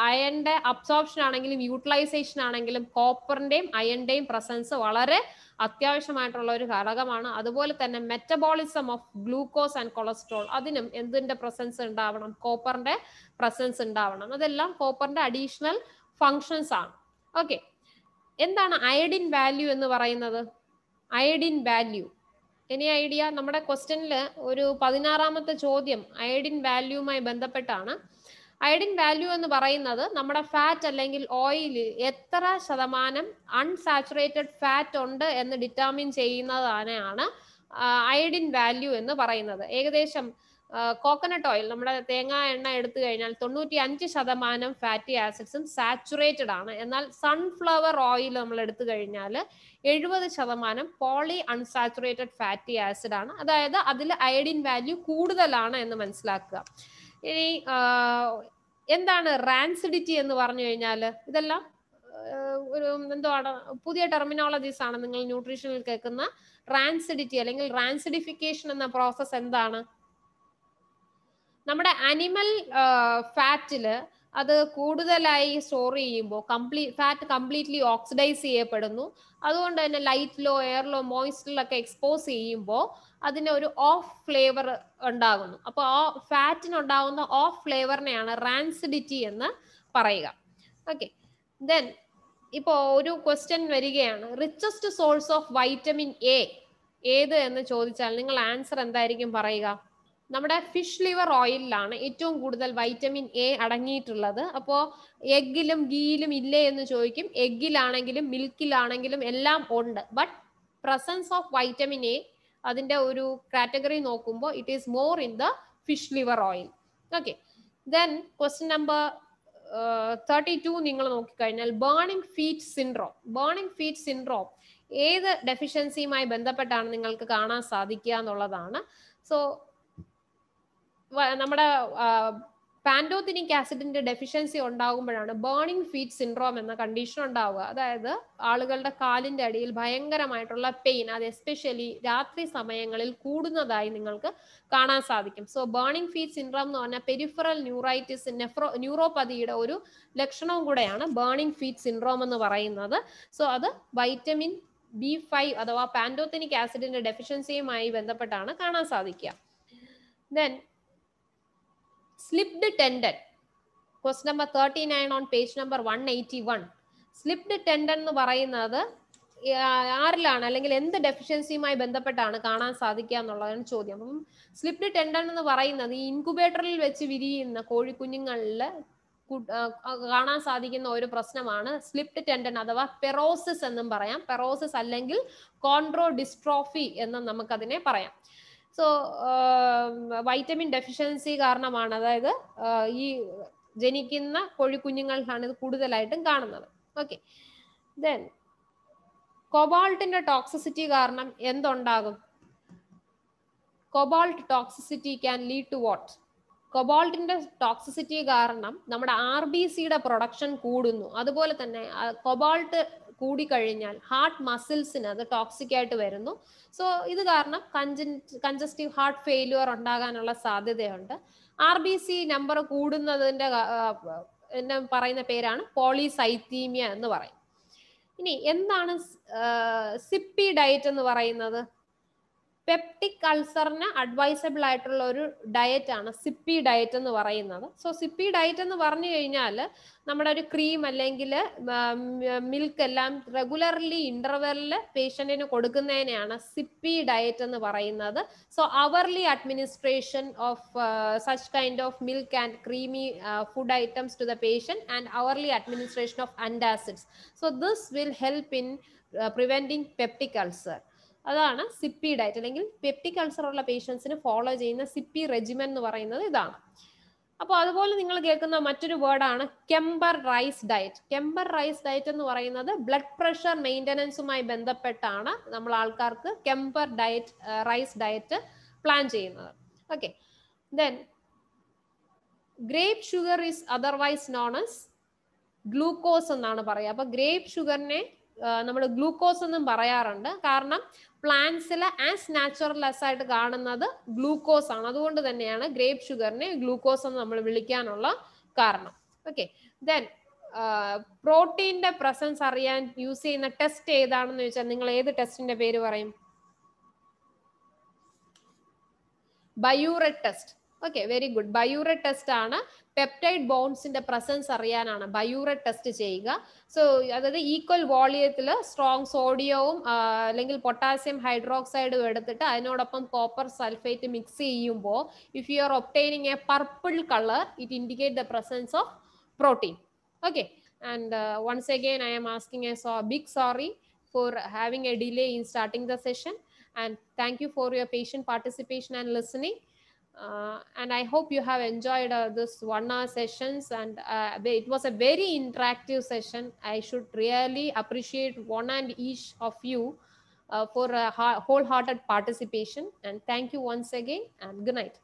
അയണിന്റെ അബ്സോർപ്ഷൻ ആണെങ്കിലും യൂട്ടിലൈസേഷൻ ആണെങ്കിലും കോപ്പറിന്റെയും അയണിന്റെയും പ്രസൻസ് വളരെ അത്യാവശ്യമായിട്ടുള്ള ഒരു ഘടകമാണ്. അതുപോലെ തന്നെ metabolism of glucose and cholesterol, അതിനും എന്തിന്റെ പ്രസൻസ് ഉണ്ടാവണം? കോപ്പറിന്റെ പ്രസൻസ് ഉണ്ടാവണം. അതെല്ലാം കോപ്പറിന്റെ അഡീഷണൽ ഫങ്ഷൻസ് ആണ്. ഓക്കെ, എന്താണ് അയഡിൻ വാല്യൂ എന്ന് പറയുന്നത്? Iodine value any idea? നമ്മുടെ ക്വസ്റ്റ്യനിൽ ഒരു 16ാമത്തെ ചോദ്യം അയഡിൻ വാല്യൂവുമായി ബന്ധപ്പെട്ടാണ്. അയഡിൻ വാല്യൂ എന്ന് പറയുന്നത് നമ്മുടെ ഫാറ്റ് അല്ലെങ്കിൽ ഓയിലിൽ എത്ര ശതമാനം അൺസാച്ചുറേറ്റഡ് ഫാറ്റ് ഉണ്ട് എന്ന് ഡിറ്റർമിൻ ചെയ്യുന്നതാണ് അയഡിൻ വാല്യൂ എന്ന് പറയുന്നത്. ഏകദേശം കോക്കനട്ട് ഓയിൽ, നമ്മുടെ തേങ്ങാ എണ്ണ എടുത്തു കഴിഞ്ഞാൽ 95% ഫാറ്റി ആസിഡ്സും സാച്ചുറേറ്റഡ് ആണ്. എന്നാൽ സൺഫ്ലവർ ഓയിൽ നമ്മൾ എടുത്തു കഴിഞ്ഞാൽ 70% പോളി അൺസാച്ചുറേറ്റഡ് ഫാറ്റി ആസിഡ് ആണ്. അതായത് അതിൽ അയഡിൻ വാല്യൂ കൂടുതലാണ് എന്ന് മനസ്സിലാക്കുക. ഇനി എന്താണ് റാൻസിഡിറ്റി എന്ന് പറഞ്ഞു കഴിഞ്ഞാൽ? ഇതെല്ലാം ഒരു എന്താണ് പുതിയ ടെർമിനോളജീസ് ആണ് നിങ്ങൾ ന്യൂട്രീഷനിൽ കേൾക്കുന്ന. റാൻസിഡിറ്റി അല്ലെങ്കിൽ റാൻസിഡിഫിക്കേഷൻ എന്ന പ്രോസസ് എന്താണ്? നമ്മുടെ അനിമൽ ഫാറ്റില് അത് കൂടുതലായി സ്റ്റോർ ചെയ്യുമ്പോൾ ഫാറ്റ് കംപ്ലീറ്റ്ലി ഓക്സിഡൈസ് ചെയ്യപ്പെടുന്നു. അതുകൊണ്ട് തന്നെ ലൈറ്റിലോ എയറിലോ മോയ്സ്ചറിലൊക്കെ എക്സ്പോസ് ചെയ്യുമ്പോൾ അതിന് ഒരു ഓഫ് ഫ്ലേവർ ഉണ്ടാകുന്നു. അപ്പോൾ ആ ഫാറ്റിനുണ്ടാകുന്ന ഓഫ് ഫ്ലേവറിനെയാണ് റാൻസിഡിറ്റി എന്ന് പറയുക. ഓക്കെ, ദെൻ ഇപ്പോൾ ഒരു ക്വസ്റ്റ്യൻ വരികയാണ്, richest source of vitamin A ഏത് എന്ന് ചോദിച്ചാൽ നിങ്ങൾ ആൻസർ എന്തായിരിക്കും പറയുക? നമ്മുടെ ഫിഷ് ലിവർ ഓയിലിലാണ് ഏറ്റവും കൂടുതൽ വൈറ്റമിൻ എ അടങ്ങിയിട്ടുള്ളത്. അപ്പോൾ എഗ്ഗിലും ഗീയിലും ഇല്ലേ എന്ന് ചോദിക്കും. എഗ്ഗിലാണെങ്കിലും മിൽക്കിലാണെങ്കിലും എല്ലാം ഉണ്ട്. But presence of vitamin A അതിന്റെ ഒരു കാറ്റഗറി നോക്കുമ്പോൾ it is more in the fish liver oil. Okay, then question number 32 നിങ്ങൾ നോക്കിക്കഴിഞ്ഞാൽ burning feet syndrome. Burning feet syndrome ഏത് ഡെഫിഷ്യൻസിയുമായി ബന്ധപ്പെട്ടാണ് നിങ്ങൾക്ക് കാണാൻ സാധിക്കുക എന്നുള്ളതാണ്. സോ നമ്മുടെ പാൻറ്റോത്തിനിക് ആസിഡിന്റെ ഡെഫിഷ്യൻസി ഉണ്ടാകുമ്പോഴാണ് ബേണിംഗ് ഫീറ്റ് സിൻഡ്രോം എന്ന കണ്ടീഷൻ ഉണ്ടാവുക. അതായത് ആളുകളുടെ കാലിന്റെ അടിയിൽ ഭയങ്കരമായിട്ടുള്ള പെയിൻ, അത് എസ്പെഷ്യലി രാത്രി സമയങ്ങളിൽ കൂടുന്നതായി നിങ്ങൾക്ക് കാണാൻ സാധിക്കും. സോ ബേണിംഗ് ഫീറ്റ് സിൻഡ്രോം എന്ന് പറഞ്ഞാൽ പെരിഫറൽ ന്യൂറൈറ്റിസ് ന്യൂറോപ്പതിയുടെ ഒരു ലക്ഷണവും കൂടെയാണ് ബേണിംഗ് ഫീറ്റ് സിൻഡ്രോം എന്ന് പറയുന്നത്. സോ അത് വൈറ്റമിൻ B5 അഥവാ പാൻറ്റോത്തിനിക് ആസിഡിന്റെ ഡെഫിഷ്യൻസിയുമായി ബന്ധപ്പെട്ടാണ് കാണാൻ സാധിക്കുക. Then slipped tendon, question number 39 on page number 181. Slipped tendon എന്ന് പറയുന്നത് ആരിലാണ് അല്ലെങ്കിൽ എന്ത് ഡെഫിഷ്യൻസിയുമായി ബന്ധപ്പെട്ടാണ് കാണാൻ സാധിക്കുക എന്നുള്ളതാണ് ചോദ്യം. അപ്പം സ്ലിപ്ഡ് ടെൻഡൻ എന്ന് പറയുന്നത് ഈ ഇൻക്യുബേറ്ററിൽ വെച്ച് വിരിയുന്ന കോഴിക്കുഞ്ഞുങ്ങളിൽ കാണാൻ സാധിക്കുന്ന ഒരു പ്രശ്നമാണ് സ്ലിപ്ഡ് ടെൻഡൻ അഥവാ പെറോസിസ് എന്നും പറയാം. പെറോസിസ് അല്ലെങ്കിൽ കോൺഡ്രോഡിസ്ട്രോഫി എന്നും നമുക്കതിനെ പറയാം. സോ വൈറ്റമിൻ ഡെഫിഷ്യൻസി കാരണമാണ്, അതായത് ഈ ജനിക്കുന്ന കോഴിക്കുഞ്ഞുങ്ങളിലാണ് ഇത് കൂടുതലായിട്ടും കാണുന്നത്. ഓക്കെ, ദെൻ കൊബാൾട്ടിന്റെ ടോക്സിസിറ്റി കാരണം എന്തുണ്ടാകും? Cobalt toxicity can lead to what? കൊബാൾട്ടിന്റെ ടോക്സിസിറ്റി കാരണം നമ്മുടെ RBCയുടെ പ്രൊഡക്ഷൻ കൂടുന്നു. അതുപോലെ തന്നെ കൊബാൾട്ട് കൂടിക്കഴിഞ്ഞാൽ ഹാർട്ട് മസിൽസിന് അത് ടോക്സിക് ആയിട്ട് വരുന്നു. സോ ഇത് കാരണം കൺജസ്റ്റീവ് ഹാർട്ട് ഫെയിലുവർ ഉണ്ടാകാനുള്ള സാധ്യതയുണ്ട്. RBC നമ്പർ കൂടുന്നതിന്റെ പറയുന്ന പേരാണ് പോളിസൈത്തീമിയ എന്ന് പറയും. ഇനി എന്താണ് സിപ്പി ഡയറ്റ് എന്ന് പറയുന്നത്? പെപ്റ്റിക് അൾസറിന് അഡ്വൈസബിൾ ആയിട്ടുള്ള ഒരു ഡയറ്റ് ആണ് സിപ്പി ഡയറ്റ് എന്ന് പറയുന്നത്. സോ സിപ്പി ഡയറ്റ് എന്ന് പറഞ്ഞു കഴിഞ്ഞാൽ നമ്മുടെ ഒരു ക്രീം അല്ലെങ്കിൽ മിൽക്ക് എല്ലാം റെഗുലർലി ഇന്റർവെല്ലിൽ പേഷ്യന്റിന് കൊടുക്കുന്നതിനെയാണ് സിപ്പി ഡയറ്റ് എന്ന് പറയുന്നത്. So hourly administration of such kind of milk and creamy food items to the patient and hourly administration of antacids. So this will help in preventing peptic ulcer. അതാണ് സിപ്പി ഡയറ്റ്, അല്ലെങ്കിൽ പെപ്റ്റിക് അൾസർ ഉള്ള പേഷ്യൻസിന് ഫോളോ ചെയ്യുന്ന സിപ്പി റെജിമൻ എന്ന് പറയുന്നത് ഇതാണ്. അപ്പോൾ അതുപോലെ നിങ്ങൾ കേൾക്കുന്ന മറ്റൊരു വേർഡാണ് Kemper rice diet. Kemper rice diet എന്ന് പറയുന്നത് ബ്ലഡ് പ്രഷർ മെയിൻ്റനൻസുമായി ബന്ധപ്പെട്ടാണ് നമ്മൾ ആൾക്കാർക്ക് Kemper diet rice diet plan ചെയ്യുന്നത്. Okay, then grape sugar is otherwise known as glucose എന്നാണ് പറയുക. അപ്പൊ ഗ്രേപ്പ് ഷുഗറിനെ നമ്മൾ ഗ്ലൂക്കോസ് എന്നും പറയാറുണ്ട്. കാരണം പ്ലാന്റ്സിൽ ആസ് നാച്ചുറൽ ആയിട്ട് കാണുന്നത് ഗ്ലൂക്കോസ് ആണ്. അതുകൊണ്ട് തന്നെയാണ് ഗ്രേപ്പ് ഷുഗറിനെ ഗ്ലൂക്കോസ് എന്ന് നമ്മൾ വിളിക്കാനുള്ള കാരണം. ഓക്കെ, ദെൻ പ്രോട്ടീന്റെ പ്രസൻസ് അറിയാൻ യൂസ് ചെയ്യുന്ന ടെസ്റ്റ് ഏതാണെന്ന് ചോദിച്ചാൽ നിങ്ങൾ ഏത് ടെസ്റ്റിന്റെ പേര് പറയും? Biuret test. Okay, very good. Biuret test ആണ് പെപ്റ്റൈഡ് ബോൺസിന്റെ പ്രസൻസ് അറിയാനാണ് ബയൂറെറ്റ് ടെസ്റ്റ് ചെയ്യുക. സോ അതായത് ഈക്വൽ വോളിയത്തിൽ സ്ട്രോങ് സോഡിയവും അല്ലെങ്കിൽ പൊട്ടാസ്യം ഹൈഡ്രോക്സൈഡും എടുത്തിട്ട് അതിനോടൊപ്പം കോപ്പർ സൾഫേറ്റ് മിക്സ് ചെയ്യുമ്പോൾ if you are obtaining a purple colour it indicate the presence of protein. Okay, and once again I am asking a big sorry for having a delay in starting the session, and thank you for your patient participation and listening. And I hope you have enjoyed this 1 hour sessions, and it was a very interactive session. I should really appreciate one and each of you for wholehearted participation, and thank you once again, and good night.